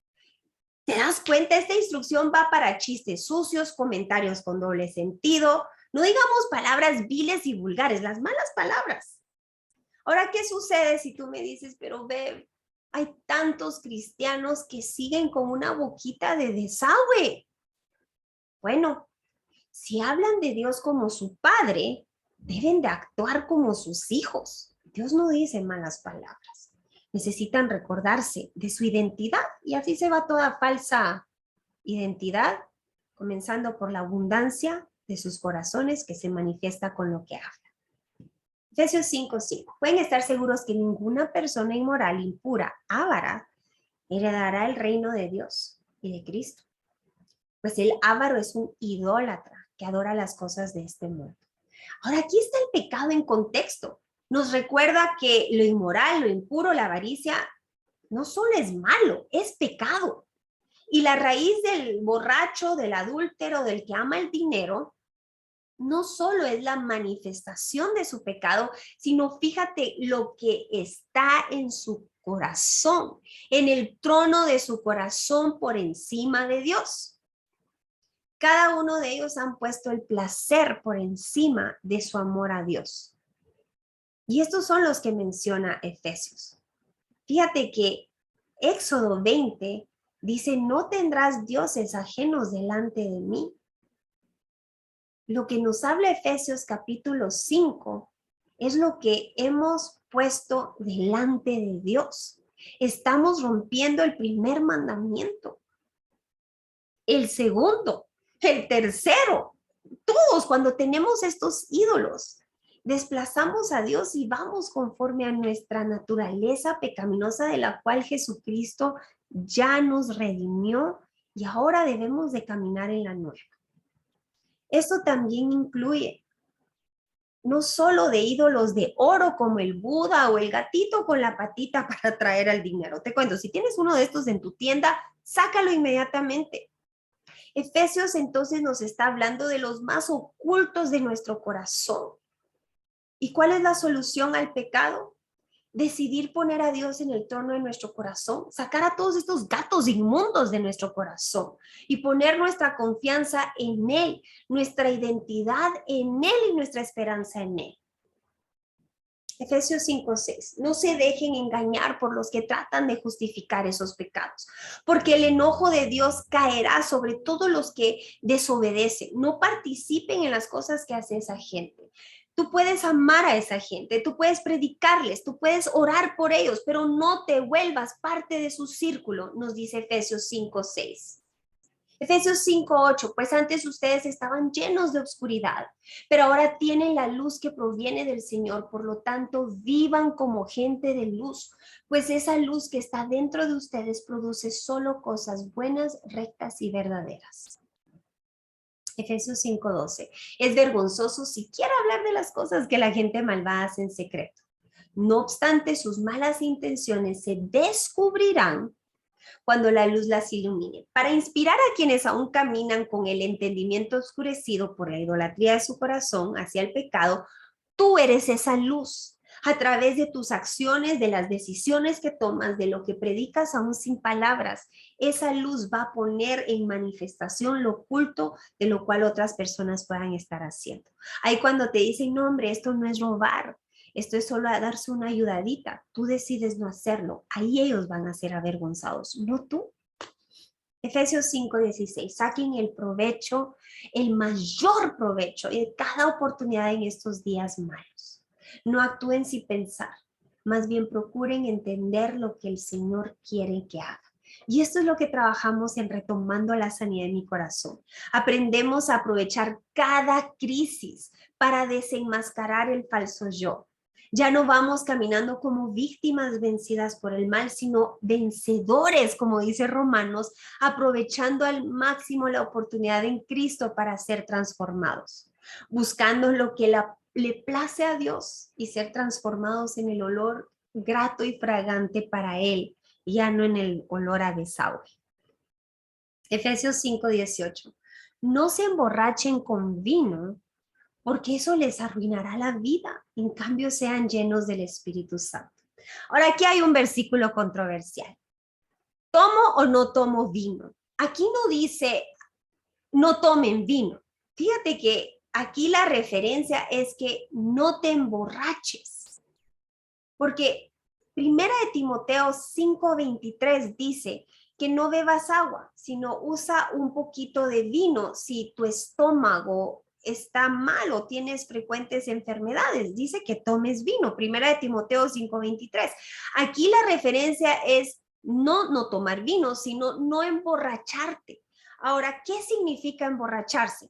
S1: ¿Te das cuenta? Esta instrucción va para chistes sucios, comentarios con doble sentido, no digamos palabras viles y vulgares, las malas palabras. Ahora, ¿qué sucede si tú me dices, pero ve, hay tantos cristianos que siguen con una boquita de desagüe? Bueno, si hablan de Dios como su padre, deben de actuar como sus hijos. Dios no dice malas palabras. Necesitan recordarse de su identidad y así se va toda falsa identidad, comenzando por la abundancia de sus corazones que se manifiesta con lo que habla. Efesios 5:5. Pueden estar seguros que ninguna persona inmoral, impura, avara, heredará el reino de Dios y de Cristo. Pues el avaro es un idólatra que adora las cosas de este mundo. Ahora, aquí está el pecado en contexto. Nos recuerda que lo inmoral, lo impuro, la avaricia, no solo es malo, es pecado. Y la raíz del borracho, del adúltero, del que ama el dinero, no solo es la manifestación de su pecado, sino fíjate lo que está en su corazón, en el trono de su corazón por encima de Dios. Cada uno de ellos han puesto el placer por encima de su amor a Dios. Y estos son los que menciona Efesios. Fíjate que Éxodo 20 dice, no tendrás dioses ajenos delante de mí. Lo que nos habla Efesios capítulo 5 es lo que hemos puesto delante de Dios. Estamos rompiendo el primer mandamiento, el segundo, el tercero. Todos cuando tenemos estos ídolos, desplazamos a Dios y vamos conforme a nuestra naturaleza pecaminosa de la cual Jesucristo ya nos redimió y ahora debemos de caminar en la nueva. Esto también incluye no solo de ídolos de oro como el Buda o el gatito con la patita para traer al dinero. Te cuento, si tienes uno de estos en tu tienda, sácalo inmediatamente. Efesios entonces nos está hablando de los más ocultos de nuestro corazón. ¿Y cuál es la solución al pecado? Decidir poner a Dios en el trono de nuestro corazón, sacar a todos estos gatos inmundos de nuestro corazón y poner nuestra confianza en Él, nuestra identidad en Él y nuestra esperanza en Él. Efesios 5:6. No se dejen engañar por los que tratan de justificar esos pecados, porque el enojo de Dios caerá sobre todos los que desobedecen. No participen en las cosas que hace esa gente. Tú puedes amar a esa gente, tú puedes predicarles, tú puedes orar por ellos, pero no te vuelvas parte de su círculo, nos dice Efesios 5:6. Efesios 5:8, pues antes ustedes estaban llenos de oscuridad, pero ahora tienen la luz que proviene del Señor, por lo tanto vivan como gente de luz, pues esa luz que está dentro de ustedes produce solo cosas buenas, rectas y verdaderas. Efesios 5:12, es vergonzoso siquiera hablar de las cosas que la gente malvada hace en secreto. No obstante, sus malas intenciones se descubrirán cuando la luz las ilumine, para inspirar a quienes aún caminan con el entendimiento oscurecido por la idolatría de su corazón hacia el pecado. Tú eres esa luz. A través de tus acciones, de las decisiones que tomas, de lo que predicas aún sin palabras, esa luz va a poner en manifestación lo oculto de lo cual otras personas puedan estar haciendo. Ahí cuando te dicen, no hombre, esto no es robar, esto es solo a darse una ayudadita. Tú decides no hacerlo. Ahí ellos van a ser avergonzados, no tú. Efesios 5:16. Saquen el provecho, el mayor provecho de cada oportunidad en estos días malos. No actúen sin pensar. Más bien procuren entender lo que el Señor quiere que haga. Y esto es lo que trabajamos en Retomando la Sanidad de mi Corazón. Aprendemos a aprovechar cada crisis para desenmascarar el falso yo. Ya no vamos caminando como víctimas vencidas por el mal, sino vencedores, como dice Romanos, aprovechando al máximo la oportunidad en Cristo para ser transformados, buscando lo que le place a Dios y ser transformados en el olor grato y fragante para Él, ya no en el olor a desagüe. Efesios 5:18. No se emborrachen con vino, porque eso les arruinará la vida. En cambio, sean llenos del Espíritu Santo. Ahora, aquí hay un versículo controversial. ¿Tomo o no tomo vino? Aquí no dice, no tomen vino. Fíjate que aquí la referencia es que no te emborraches. Porque Primera de Timoteo 5:23 dice que no bebas agua, sino usa un poquito de vino si tu estómago está mal o tienes frecuentes enfermedades. Dice que tomes vino. Primera de Timoteo 5:23. Aquí la referencia es no tomar vino, sino no emborracharte. Ahora, ¿qué significa emborracharse?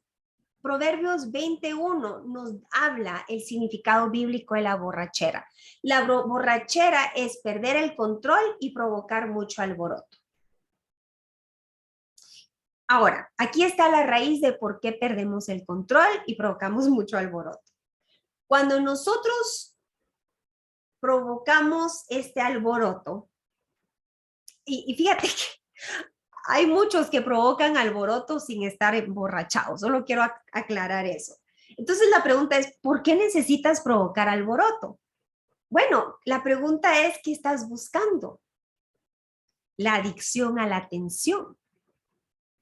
S1: Proverbios 21 nos habla el significado bíblico de la borrachera. La borrachera es perder el control y provocar mucho alboroto. Ahora, aquí está la raíz de por qué perdemos el control y provocamos mucho alboroto. Cuando nosotros provocamos este alboroto, y fíjate que hay muchos que provocan alboroto sin estar emborrachados, solo quiero aclarar eso. Entonces la pregunta es, ¿por qué necesitas provocar alboroto? Bueno, la pregunta es, ¿qué estás buscando? La adicción a la atención.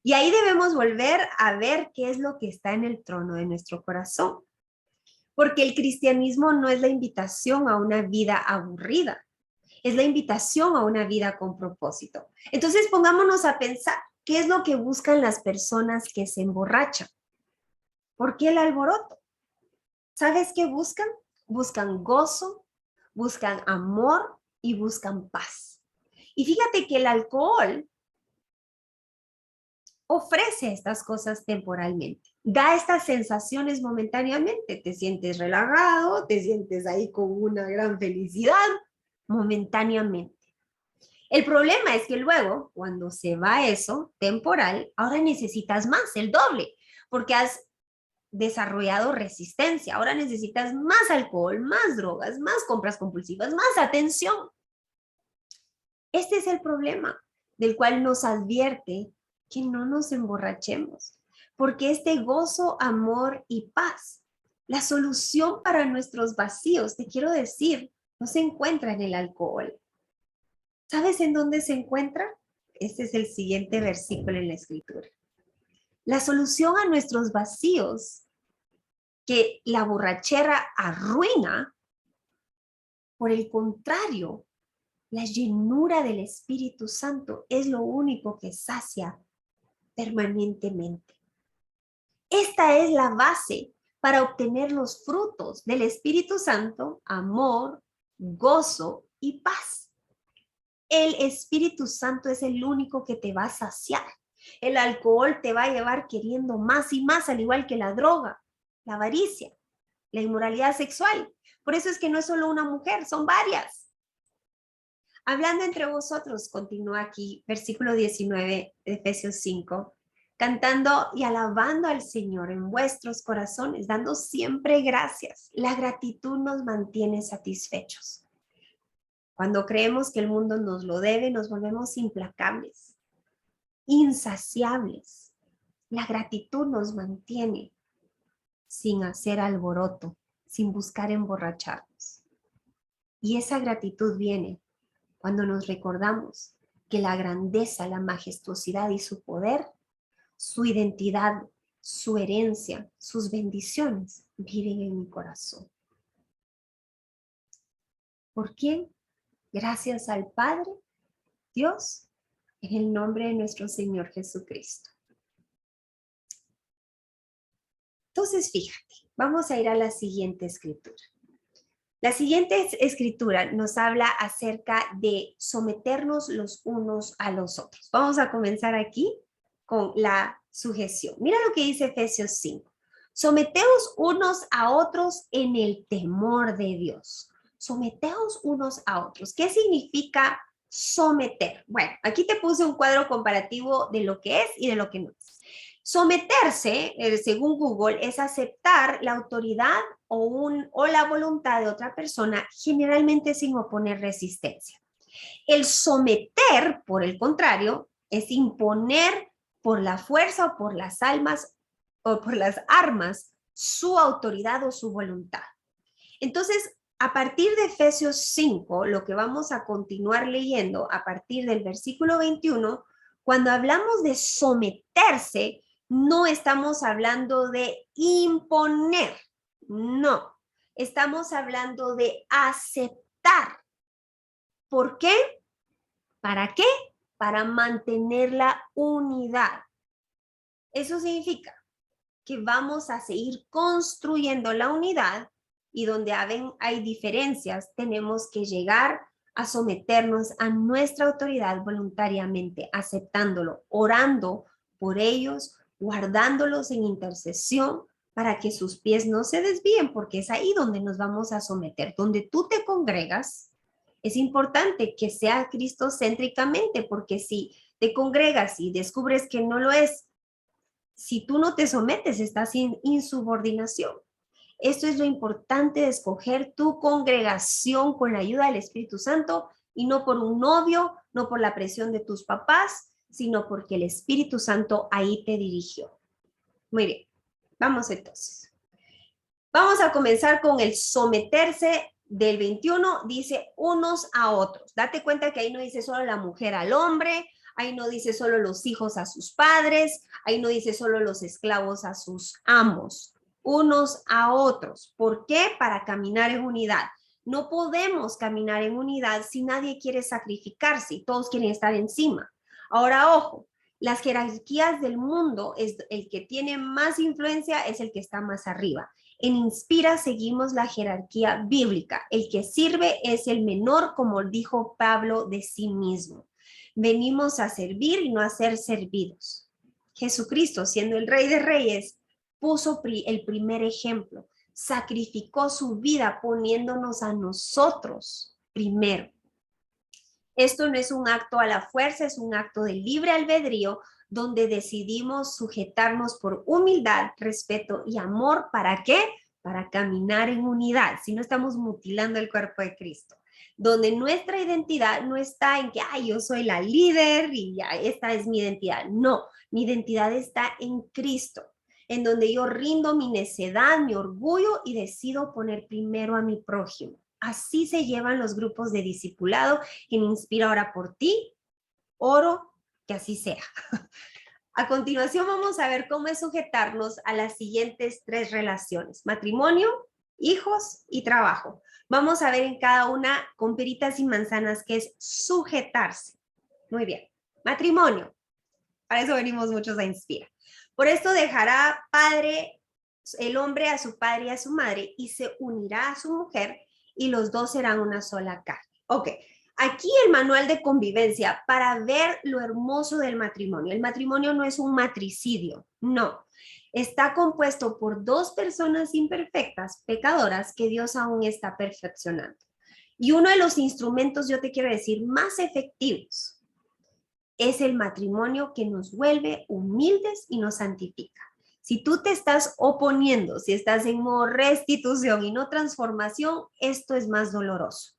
S1: Y ahí debemos volver a ver qué es lo que está en el trono de nuestro corazón. Porque el cristianismo no es la invitación a una vida aburrida, es la invitación a una vida con propósito. Entonces pongámonos a pensar, ¿qué es lo que buscan las personas que se emborrachan? ¿Por qué el alboroto? ¿Sabes qué buscan? Buscan gozo, buscan amor y buscan paz. Y fíjate que el alcohol ofrece estas cosas temporalmente, da estas sensaciones momentáneamente, te sientes relajado, te sientes ahí con una gran felicidad momentáneamente. El problema es que luego, cuando se va eso temporal, ahora necesitas más, el doble, porque has desarrollado resistencia, ahora necesitas más alcohol, más drogas, más compras compulsivas, más atención. Este es el problema del cual nos advierte que no nos emborrachemos, porque este gozo, amor y paz, la solución para nuestros vacíos, te quiero decir, no se encuentra en el alcohol. ¿Sabes en dónde se encuentra? Este es el siguiente versículo en la escritura. La solución a nuestros vacíos que la borrachera arruina, por el contrario, la llenura del Espíritu Santo es lo único que sacia permanentemente. Esta es la base para obtener los frutos del Espíritu Santo: amor, gozo y paz. El Espíritu Santo es el único que te va a saciar. El alcohol te va a llevar queriendo más y más, al igual que la droga, la avaricia, la inmoralidad sexual. Por eso es que no es solo una mujer, son varias. Hablando entre vosotros, continúa aquí, versículo 19 de Efesios 5, cantando y alabando al Señor en vuestros corazones, dando siempre gracias. La gratitud nos mantiene satisfechos. Cuando creemos que el mundo nos lo debe, nos volvemos implacables, insaciables. La gratitud nos mantiene sin hacer alboroto, sin buscar emborracharnos. Y esa gratitud viene cuando nos recordamos que la grandeza, la majestuosidad y su poder, su identidad, su herencia, sus bendiciones viven en mi corazón. ¿Por quién? Gracias al Padre, Dios, en el nombre de nuestro Señor Jesucristo. Entonces, fíjate, vamos a ir a la siguiente escritura. La siguiente escritura nos habla acerca de someternos los unos a los otros. Vamos a comenzar aquí con la sujeción. Mira lo que dice Efesios 5. Someteos unos a otros en el temor de Dios. Someteos unos a otros. ¿Qué significa someter? Bueno, aquí te puse un cuadro comparativo de lo que es y de lo que no es. Someterse, según Google, es aceptar la autoridad o la voluntad de otra persona, generalmente sin oponer resistencia. El someter, por el contrario, es imponer por la fuerza o por las almas o por las armas su autoridad o su voluntad. Entonces, a partir de Efesios 5, lo que vamos a continuar leyendo a partir del versículo 21, cuando hablamos de someterse, no estamos hablando de imponer, no, estamos hablando de aceptar. ¿Por qué? ¿Para qué? Para mantener la unidad. Eso significa que vamos a seguir construyendo la unidad y donde hay diferencias, tenemos que llegar a someternos a nuestra autoridad voluntariamente, aceptándolo, orando por ellos, guardándolos en intercesión para que sus pies no se desvíen, porque es ahí donde nos vamos a someter. Donde tú te congregas, es importante que sea cristocéntricamente, porque si te congregas y descubres que no lo es, si tú no te sometes, estás en insubordinación. Esto es lo importante de escoger tu congregación con la ayuda del Espíritu Santo y no por un novio, no por la presión de tus papás, sino porque el Espíritu Santo ahí te dirigió. Muy bien, vamos entonces. Vamos a comenzar con el someterse del 21, dice unos a otros. Date cuenta que ahí no dice solo la mujer al hombre, ahí no dice solo los hijos a sus padres, ahí no dice solo los esclavos a sus amos, unos a otros. ¿Por qué? Para caminar en unidad. No podemos caminar en unidad si nadie quiere sacrificarse y todos quieren estar encima. Ahora, ojo, las jerarquías del mundo, es el que tiene más influencia es el que está más arriba. En Inspira seguimos la jerarquía bíblica. El que sirve es el menor, como dijo Pablo de sí mismo. Venimos a servir y no a ser servidos. Jesucristo, siendo el Rey de Reyes, puso el primer ejemplo. Sacrificó su vida poniéndonos a nosotros primero. Esto no es un acto a la fuerza, es un acto de libre albedrío donde decidimos sujetarnos por humildad, respeto y amor. ¿Para qué? Para caminar en unidad, si no estamos mutilando el cuerpo de Cristo. Donde nuestra identidad no está en que, ay, yo soy la líder y ya, esta es mi identidad. No, mi identidad está en Cristo, en donde yo rindo mi necedad, mi orgullo y decido poner primero a mi prójimo. Así se llevan los grupos de discipulado en Inspira Ahora por Ti. Oro que así sea. A continuación vamos a ver cómo es sujetarnos a las siguientes 3 relaciones: matrimonio, hijos y trabajo. Vamos a ver en cada una con peritas y manzanas qué es sujetarse. Muy bien. Matrimonio. Para eso venimos muchos a Inspira. Por esto dejará padre el hombre a su padre y a su madre y se unirá a su mujer y los dos serán una sola carne. Ok. Aquí el manual de convivencia para ver lo hermoso del matrimonio. El matrimonio no es un matricidio, no. Está compuesto por 2 personas imperfectas, pecadoras, que Dios aún está perfeccionando. Y uno de los instrumentos, yo te quiero decir, más efectivos es el matrimonio, que nos vuelve humildes y nos santifica. Si tú te estás oponiendo, si estás en modo restitución y no transformación, esto es más doloroso.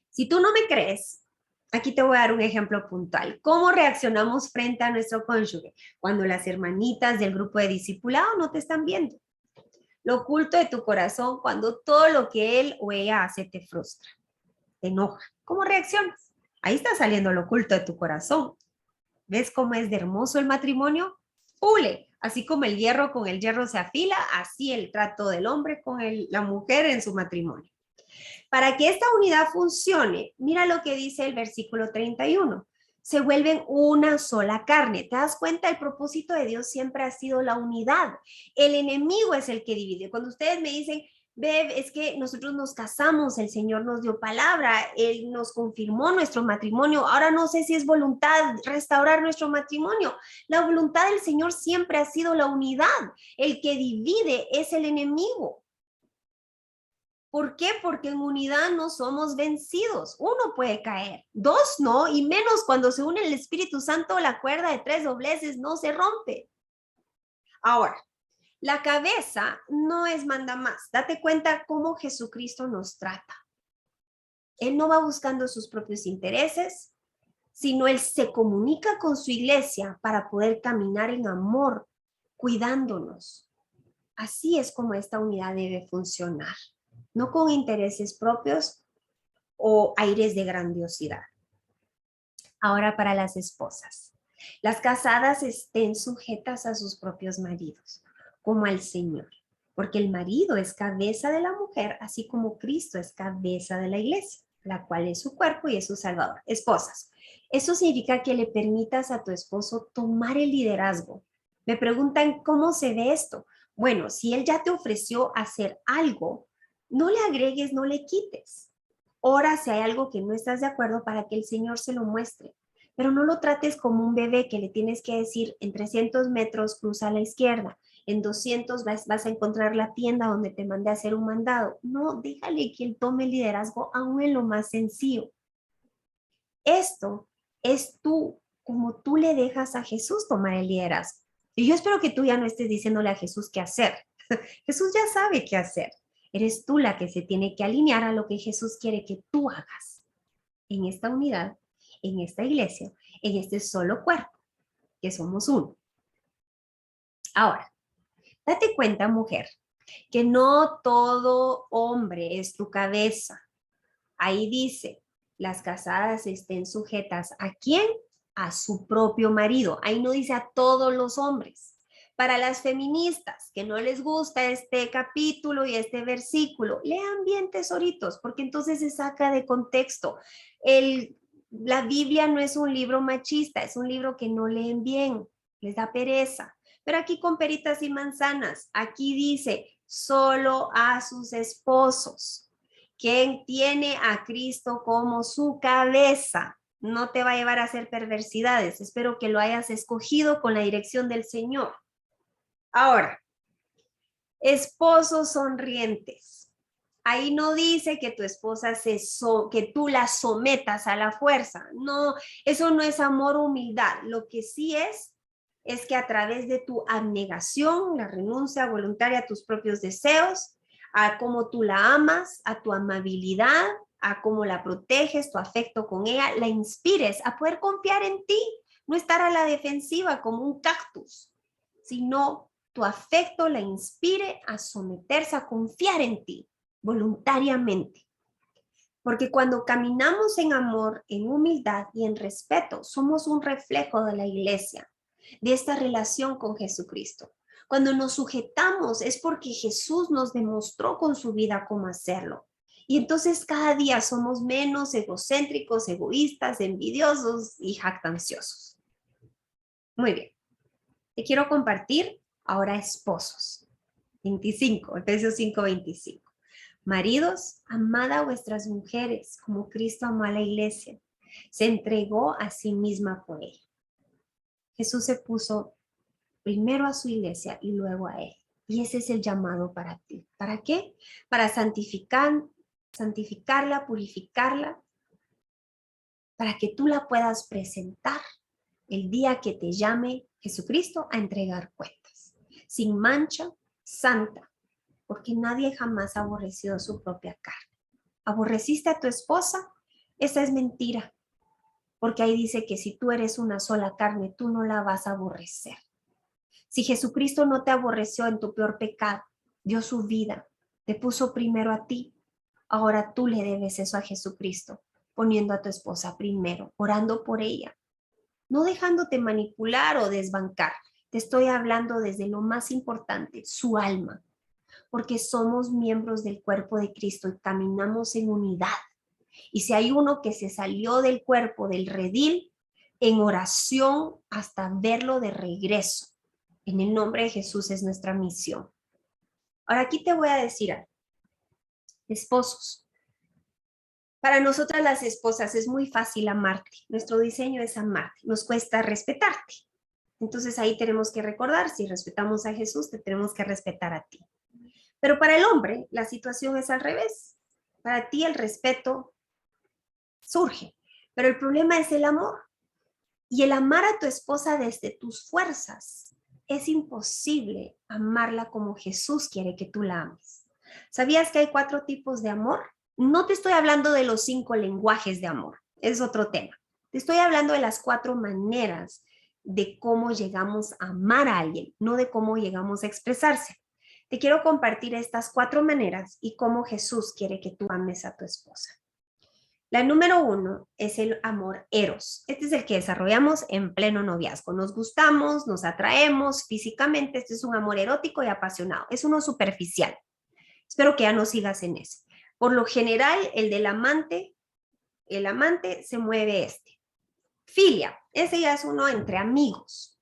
S1: Si tú no me crees, aquí te voy a dar un ejemplo puntual. ¿Cómo reaccionamos frente a nuestro cónyuge cuando las hermanitas del grupo de discipulado no te están viendo? Lo oculto de tu corazón, cuando todo lo que él o ella hace te frustra, te enoja. ¿Cómo reaccionas? Ahí está saliendo lo oculto de tu corazón. ¿Ves cómo es de hermoso el matrimonio? Pule. Así como el hierro con el hierro se afila, así el trato del hombre con la mujer en su matrimonio. Para que esta unidad funcione, mira lo que dice el versículo 31. Se vuelven una sola carne. ¿Te das cuenta? El propósito de Dios siempre ha sido la unidad. El enemigo es el que divide. Cuando ustedes me dicen, Bev, es que nosotros nos casamos, el Señor nos dio palabra, Él nos confirmó nuestro matrimonio, ahora no sé si es voluntad restaurar nuestro matrimonio. La voluntad del Señor siempre ha sido la unidad. El que divide es el enemigo. ¿Por qué? Porque en unidad no somos vencidos. 1 puede caer, 2 no, y menos cuando se une el Espíritu Santo, la cuerda de 3 dobleces no se rompe. Ahora, la cabeza no es manda más. Date cuenta cómo Jesucristo nos trata. Él no va buscando sus propios intereses, sino Él se comunica con su iglesia para poder caminar en amor, cuidándonos. Así es como esta unidad debe funcionar. No con intereses propios o aires de grandiosidad. Ahora para las esposas. Las casadas estén sujetas a sus propios maridos, como al Señor, porque el marido es cabeza de la mujer, así como Cristo es cabeza de la iglesia, la cual es su cuerpo y es su salvador. Esposas, eso significa que le permitas a tu esposo tomar el liderazgo. Me preguntan, ¿cómo se ve esto? Bueno, si él ya te ofreció hacer algo, no le agregues, no le quites. Ora si hay algo que no estás de acuerdo para que el Señor se lo muestre. Pero no lo trates como un bebé que le tienes que decir, en 300 metros cruza a la izquierda, en 200 vas a encontrar la tienda donde te mandé a hacer un mandado. No, déjale que él tome el liderazgo aún en lo más sencillo. Esto es tú, como tú le dejas a Jesús tomar el liderazgo. Y yo espero que tú ya no estés diciéndole a Jesús qué hacer. Jesús ya sabe qué hacer. Eres tú la que se tiene que alinear a lo que Jesús quiere que tú hagas en esta unidad, en esta iglesia, en este solo cuerpo, que somos uno. Ahora, date cuenta, mujer, que no todo hombre es tu cabeza. Ahí dice, las casadas estén sujetas ¿a quién? A su propio marido. Ahí no dice a todos los hombres. Para las feministas que no les gusta este capítulo y este versículo, lean bien, tesoritos, porque entonces se saca de contexto. La Biblia no es un libro machista, es un libro que no leen bien, les da pereza. Pero aquí con peritas y manzanas, aquí dice solo a sus esposos. Quien tiene a Cristo como su cabeza no te va a llevar a hacer perversidades. Espero que lo hayas escogido con la dirección del Señor. Ahora, esposos sonrientes. Ahí no dice que tu esposa que tú la sometas a la fuerza. No, eso no es amor o humildad. Lo que sí es que a través de tu abnegación, la renuncia voluntaria a tus propios deseos, a cómo tú la amas, a tu amabilidad, a cómo la proteges, tu afecto con ella, la inspires a poder confiar en ti, no estar a la defensiva como un cactus, sino tu afecto la inspire a someterse, a confiar en ti voluntariamente. Porque cuando caminamos en amor, en humildad y en respeto, somos un reflejo de la iglesia, de esta relación con Jesucristo. Cuando nos sujetamos es porque Jesús nos demostró con su vida cómo hacerlo. Y entonces cada día somos menos egocéntricos, egoístas, envidiosos y jactanciosos. Muy bien. Te quiero compartir ahora esposos. 25, Efesios 5:25. Maridos, amad a vuestras mujeres como Cristo amó a la iglesia. Se entregó a sí misma por ella. Jesús se puso primero a su iglesia y luego a él. Y ese es el llamado para ti. ¿Para qué? Para santificarla, purificarla, para que tú la puedas presentar el día que te llame Jesucristo a entregar cuentas. Sin mancha, santa, porque nadie jamás ha aborrecido su propia carne. ¿Aborreciste a tu esposa? Esa es mentira, porque ahí dice que si tú eres una sola carne, tú no la vas a aborrecer. Si Jesucristo no te aborreció en tu peor pecado, dio su vida, te puso primero a ti, ahora tú le debes eso a Jesucristo, poniendo a tu esposa primero, orando por ella, no dejándote manipular o desbancar. Te estoy hablando desde lo más importante, su alma, porque somos miembros del cuerpo de Cristo y caminamos en unidad. Y si hay uno que se salió del cuerpo, del redil, en oración hasta verlo de regreso. En el nombre de Jesús es nuestra misión. Ahora aquí te voy a decir algo. Esposos, para nosotras las esposas es muy fácil amarte. Nuestro diseño es amarte. Nos cuesta respetarte. Entonces ahí tenemos que recordar, si respetamos a Jesús, te tenemos que respetar a ti. Pero para el hombre la situación es al revés. Para ti el respeto surge, pero el problema es el amor. Y el amar a tu esposa desde tus fuerzas. Es imposible amarla como Jesús quiere que tú la ames. ¿Sabías que hay 4 tipos de amor? No te estoy hablando de los 5 lenguajes de amor, es otro tema. Te estoy hablando de las 4 maneras de cómo llegamos a amar a alguien, no de cómo llegamos a expresarse. Te quiero compartir estas 4 maneras y cómo Jesús quiere que tú ames a tu esposa. La número 1 es el amor eros. Este es el que desarrollamos en pleno noviazgo. Nos gustamos, nos atraemos físicamente. Este es un amor erótico y apasionado. Es uno superficial. Espero que ya no sigas en ese. Por lo general, el amante se mueve este. Filia, ese ya es uno entre amigos.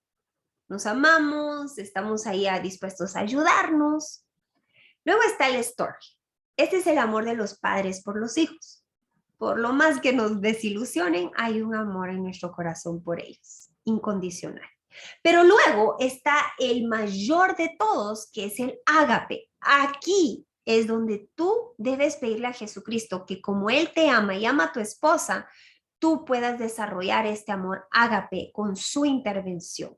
S1: Nos amamos, estamos ahí dispuestos a ayudarnos. Luego está el storge. Este es el amor de los padres por los hijos. Por lo más que nos desilusionen, hay un amor en nuestro corazón por ellos, incondicional. Pero luego está el mayor de todos, que es el ágape. Aquí es donde tú debes pedirle a Jesucristo que como Él te ama y ama a tu esposa, tú puedas desarrollar este amor ágape con su intervención.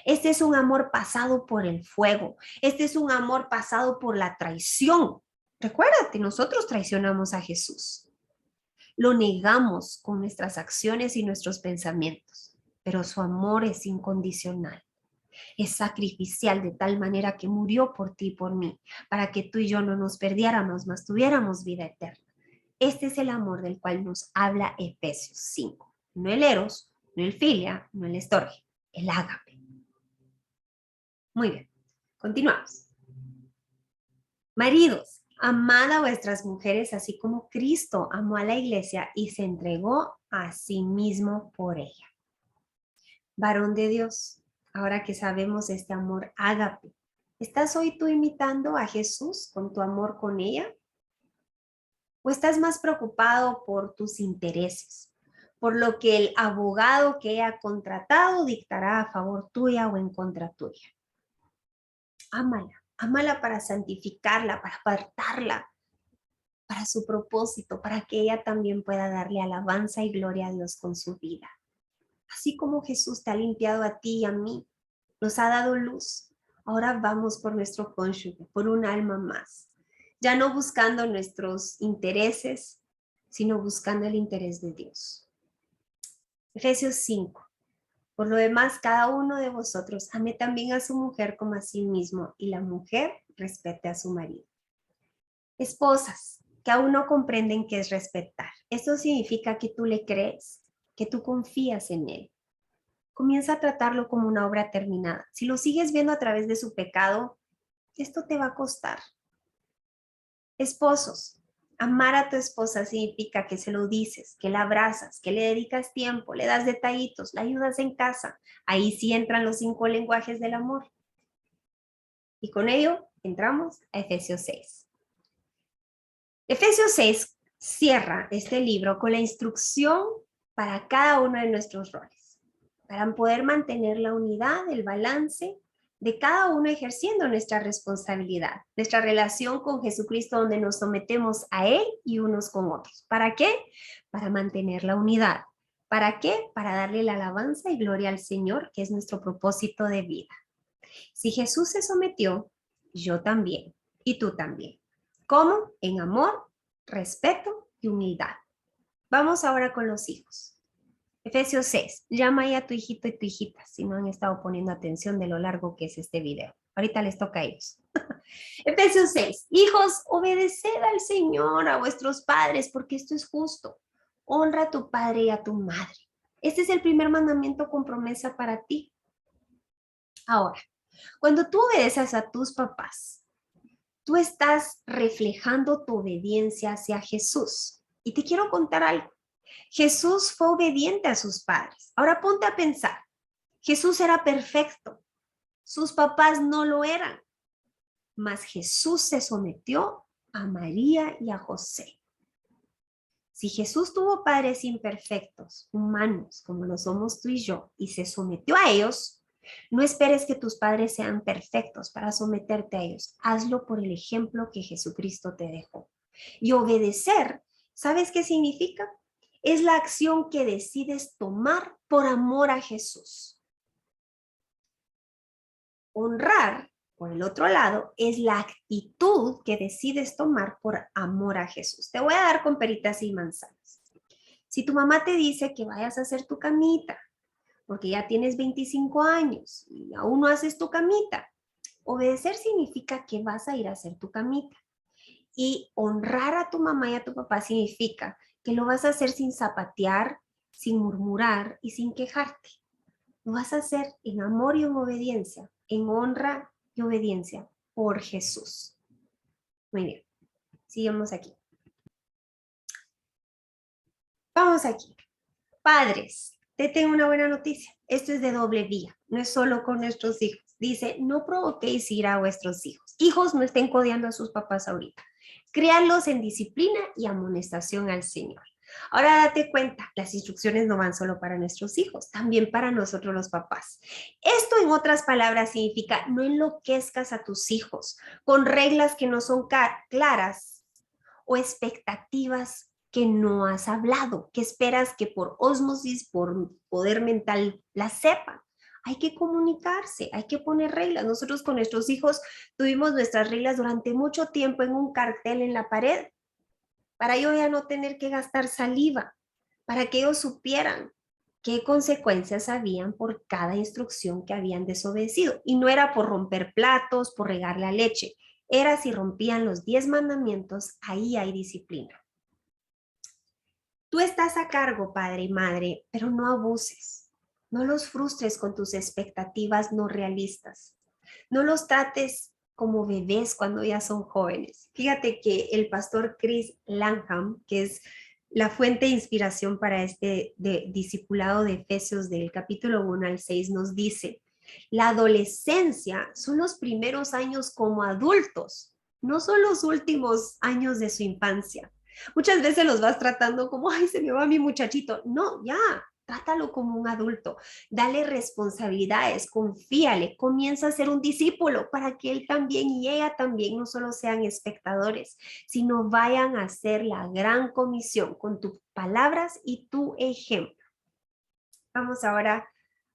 S1: Este es un amor pasado por el fuego. Este es un amor pasado por la traición. Recuérdate, nosotros traicionamos a Jesús. Lo negamos con nuestras acciones y nuestros pensamientos, pero su amor es incondicional. Es sacrificial de tal manera que murió por ti y por mí, para que tú y yo no nos perdiéramos, mas tuviéramos vida eterna. Este es el amor del cual nos habla Efesios 5. No el eros, no el filia, no el estorge, el ágape. Muy bien, continuamos. Maridos, amad a vuestras mujeres así como Cristo amó a la iglesia y se entregó a sí mismo por ella. Varón de Dios, ahora que sabemos este amor ágape, ¿estás hoy tú imitando a Jesús con tu amor con ella? ¿O estás más preocupado por tus intereses, por lo que el abogado que ha contratado dictará a favor tuya o en contra tuya? Ámala, ámala para santificarla, para apartarla, para su propósito, para que ella también pueda darle alabanza y gloria a Dios con su vida. Así como Jesús te ha limpiado a ti y a mí, nos ha dado luz, ahora vamos por nuestro cónyuge, por un alma más. Ya no buscando nuestros intereses, sino buscando el interés de Dios. Efesios 5. Por lo demás, cada uno de vosotros ame también a su mujer como a sí mismo, y la mujer respete a su marido. Esposas que aún no comprenden qué es respetar. Esto significa que tú le crees, que tú confías en él. Comienza a tratarlo como una obra terminada. Si lo sigues viendo a través de su pecado, esto te va a costar. Esposos, amar a tu esposa significa que se lo dices, que la abrazas, que le dedicas tiempo, le das detallitos, la ayudas en casa. Ahí sí entran los 5 lenguajes del amor. Y con ello entramos a Efesios 6. Efesios 6 cierra este libro con la instrucción para cada uno de nuestros roles, para poder mantener la unidad, el balance de cada uno ejerciendo nuestra responsabilidad, nuestra relación con Jesucristo donde nos sometemos a Él y unos con otros. ¿Para qué? Para mantener la unidad. ¿Para qué? Para darle la alabanza y gloria al Señor, que es nuestro propósito de vida. Si Jesús se sometió, yo también, y tú también. ¿Cómo? En amor, respeto y humildad. Vamos ahora con los hijos. Efesios 6. Llama ahí a tu hijito y tu hijita, si no han estado poniendo atención de lo largo que es este video. Ahorita les toca a ellos. Efesios 6. Hijos, obedeced al Señor, a vuestros padres, porque esto es justo. Honra a tu padre y a tu madre. Este es el primer mandamiento con promesa para ti. Ahora, cuando tú obedeces a tus papás, tú estás reflejando tu obediencia hacia Jesús. Y te quiero contar algo. Jesús fue obediente a sus padres. Ahora ponte a pensar. Jesús era perfecto. Sus papás no lo eran. Mas Jesús se sometió a María y a José. Si Jesús tuvo padres imperfectos, humanos, como lo somos tú y yo, y se sometió a ellos, no esperes que tus padres sean perfectos para someterte a ellos. Hazlo por el ejemplo que Jesucristo te dejó. Y obedecer, ¿sabes qué significa? Es la acción que decides tomar por amor a Jesús. Honrar, por el otro lado, es la actitud que decides tomar por amor a Jesús. Te voy a dar con peritas y manzanas. Si tu mamá te dice que vayas a hacer tu camita, porque ya tienes 25 años y aún no haces tu camita, obedecer significa que vas a ir a hacer tu camita. Y honrar a tu mamá y a tu papá significa que lo vas a hacer sin zapatear, sin murmurar y sin quejarte. Lo vas a hacer en amor y en obediencia, en honra y obediencia por Jesús. Muy bien, sigamos aquí. Vamos aquí. Padres, te tengo una buena noticia. Esto es de doble vía, no es solo con nuestros hijos. Dice, no provoquéis ira a vuestros hijos. Hijos, no estén codeando a sus papás ahorita. Créanlos en disciplina y amonestación al Señor. Ahora date cuenta, las instrucciones no van solo para nuestros hijos, también para nosotros los papás. Esto, en otras palabras, significa no enloquezcas a tus hijos con reglas que no son claras o expectativas que no has hablado, que esperas que por ósmosis, por poder mental, las sepan. Hay que comunicarse, hay que poner reglas. Nosotros con nuestros hijos tuvimos nuestras reglas durante mucho tiempo en un cartel en la pared, para yo ya no tener que gastar saliva, para que ellos supieran qué consecuencias habían por cada instrucción que habían desobedecido. Y no era por romper platos, por regar la leche. Era si rompían los 10 mandamientos, ahí hay disciplina. Tú estás a cargo, padre y madre, pero no abuses. No los frustres con tus expectativas no realistas. No los trates como bebés cuando ya son jóvenes. Fíjate que el pastor Chris Langham, que es la fuente de inspiración para este discipulado de Efesios del capítulo 1 al 6, nos dice, la adolescencia son los primeros años como adultos, no son los últimos años de su infancia. Muchas veces los vas tratando como, ay, se me va mi muchachito. No, ya, trátalo como un adulto. Dale responsabilidades, confíale, comienza a ser un discípulo para que él también y ella también no solo sean espectadores, sino vayan a hacer la gran comisión con tus palabras y tu ejemplo. Vamos ahora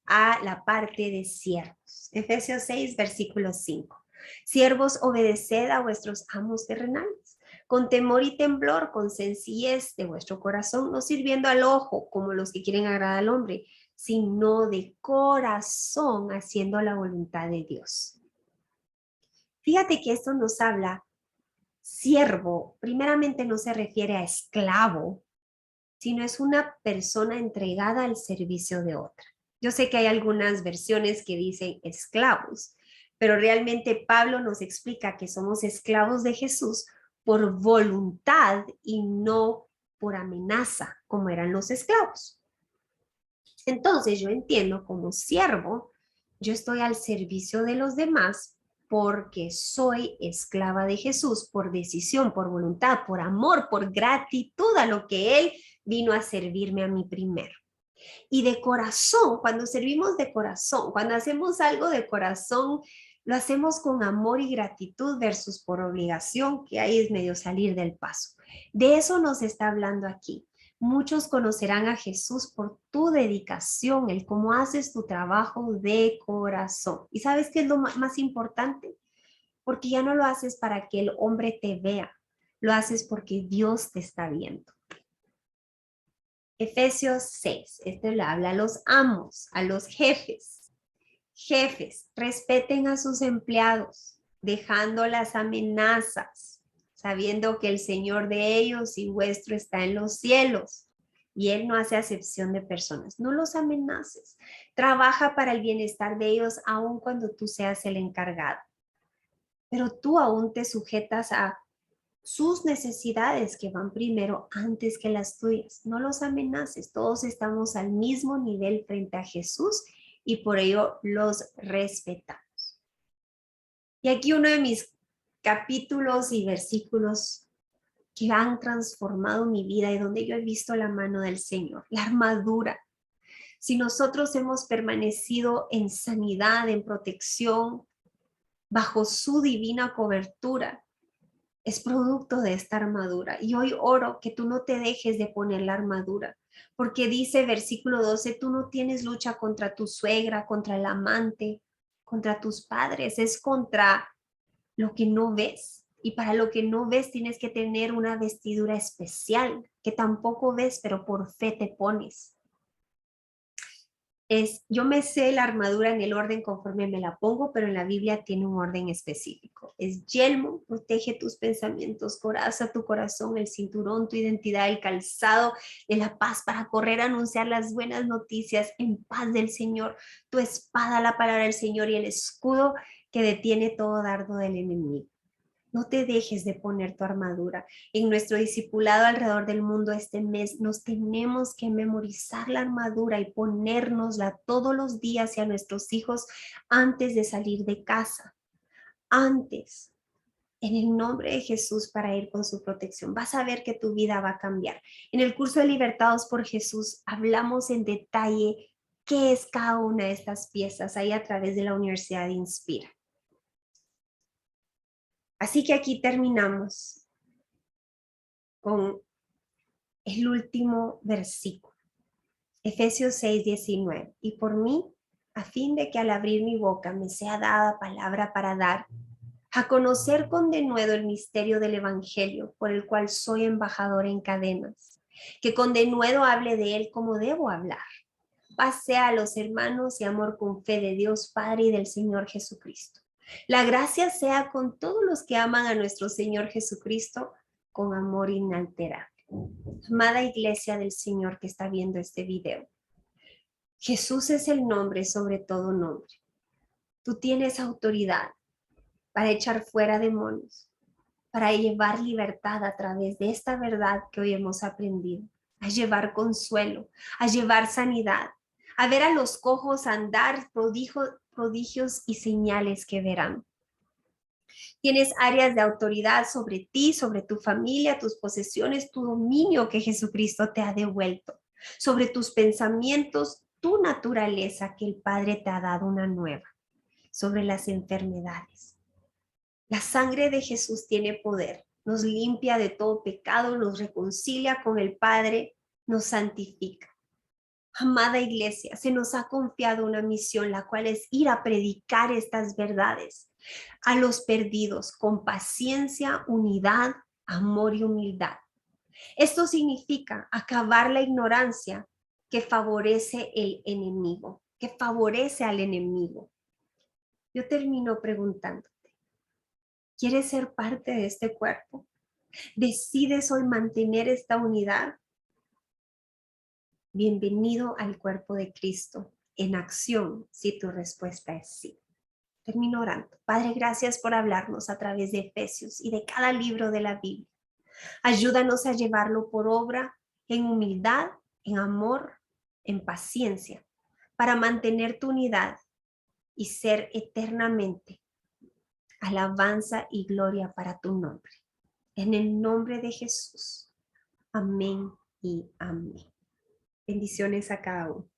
S1: a la parte de siervos. Efesios 6, versículo 5. Siervos, obedeced a vuestros amos terrenales, con temor y temblor, con sencillez de vuestro corazón, no sirviendo al ojo como los que quieren agradar al hombre, sino de corazón haciendo la voluntad de Dios. Fíjate que esto nos habla, siervo, primeramente no se refiere a esclavo, sino es una persona entregada al servicio de otra. Yo sé que hay algunas versiones que dicen esclavos, pero realmente Pablo nos explica que somos esclavos de Jesús por voluntad y no por amenaza, como eran los esclavos. Entonces yo entiendo como siervo, yo estoy al servicio de los demás porque soy esclava de Jesús por decisión, por voluntad, por amor, por gratitud a lo que Él vino a servirme a mí primero. Y de corazón, cuando servimos de corazón, cuando hacemos algo de corazón, lo hacemos con amor y gratitud versus por obligación, que ahí es medio salir del paso. De eso nos está hablando aquí. Muchos conocerán a Jesús por tu dedicación, el cómo haces tu trabajo de corazón. ¿Y sabes qué es lo más importante? Porque ya no lo haces para que el hombre te vea, lo haces porque Dios te está viendo. Efesios 6, este le habla a los amos, a los jefes. Jefes, respeten a sus empleados, dejando las amenazas, sabiendo que el Señor de ellos y vuestro está en los cielos. Y Él no hace acepción de personas. No los amenaces. Trabaja para el bienestar de ellos aun cuando tú seas el encargado. Pero tú aún te sujetas a sus necesidades que van primero antes que las tuyas. No los amenaces, todos estamos al mismo nivel frente a Jesús y por ello los respetamos. Y aquí uno de mis capítulos y versículos que han transformado mi vida y donde yo he visto la mano del Señor, la armadura. Si nosotros hemos permanecido en sanidad, en protección, bajo su divina cobertura, es producto de esta armadura. Y hoy oro que tú no te dejes de poner la armadura, porque dice versículo 12, tú no tienes lucha contra tu suegra, contra el amante, contra tus padres, es contra lo que no ves. Y para lo que no ves tienes que tener una vestidura especial que tampoco ves, pero por fe te pones. Yo me sé la armadura en el orden conforme me la pongo, pero en la Biblia tiene un orden específico. Es yelmo, protege tus pensamientos, coraza tu corazón, el cinturón, tu identidad, el calzado de la paz para correr a anunciar las buenas noticias en paz del Señor, tu espada, la palabra del Señor y el escudo que detiene todo dardo del enemigo. No te dejes de poner tu armadura. En nuestro discipulado alrededor del mundo este mes nos tenemos que memorizar la armadura y ponérnosla todos los días y a nuestros hijos antes de salir de casa. Antes, en el nombre de Jesús para ir con su protección. Vas a ver que tu vida va a cambiar. En el curso de Libertados por Jesús hablamos en detalle qué es cada una de estas piezas ahí a través de la Universidad de Inspira. Así que aquí terminamos con el último versículo, Efesios 6:19. Y por mí, a fin de que al abrir mi boca me sea dada palabra para dar a conocer con denuedo el misterio del evangelio, por el cual soy embajador en cadenas, que con denuedo hable de él como debo hablar, paz sea a los hermanos y amor con fe de Dios Padre y del Señor Jesucristo. La gracia sea con todos los que aman a nuestro Señor Jesucristo con amor inalterable. Amada iglesia del Señor que está viendo este video, Jesús es el nombre sobre todo nombre. Tú tienes autoridad para echar fuera demonios, para llevar libertad a través de esta verdad que hoy hemos aprendido, a llevar consuelo, a llevar sanidad, a ver a los cojos andar, prodigios y señales que verán. Tienes áreas de autoridad sobre ti, sobre tu familia, tus posesiones, tu dominio que Jesucristo te ha devuelto, sobre tus pensamientos, tu naturaleza que el Padre te ha dado una nueva, sobre las enfermedades. La sangre de Jesús tiene poder, nos limpia de todo pecado, nos reconcilia con el Padre, nos santifica. Amada iglesia, se nos ha confiado una misión, la cual es ir a predicar estas verdades a los perdidos con paciencia, unidad, amor y humildad. Esto significa acabar la ignorancia que favorece el enemigo, que favorece al enemigo. Yo termino preguntándote, ¿quieres ser parte de este cuerpo? ¿Decides hoy mantener esta unidad? Bienvenido al cuerpo de Cristo en acción si tu respuesta es sí. Termino orando. Padre, gracias por hablarnos a través de Efesios y de cada libro de la Biblia. Ayúdanos a llevarlo por obra en humildad, en amor, en paciencia, para mantener tu unidad y ser eternamente alabanza y gloria para tu nombre. En el nombre de Jesús. Amén y amén. Bendiciones a cada uno.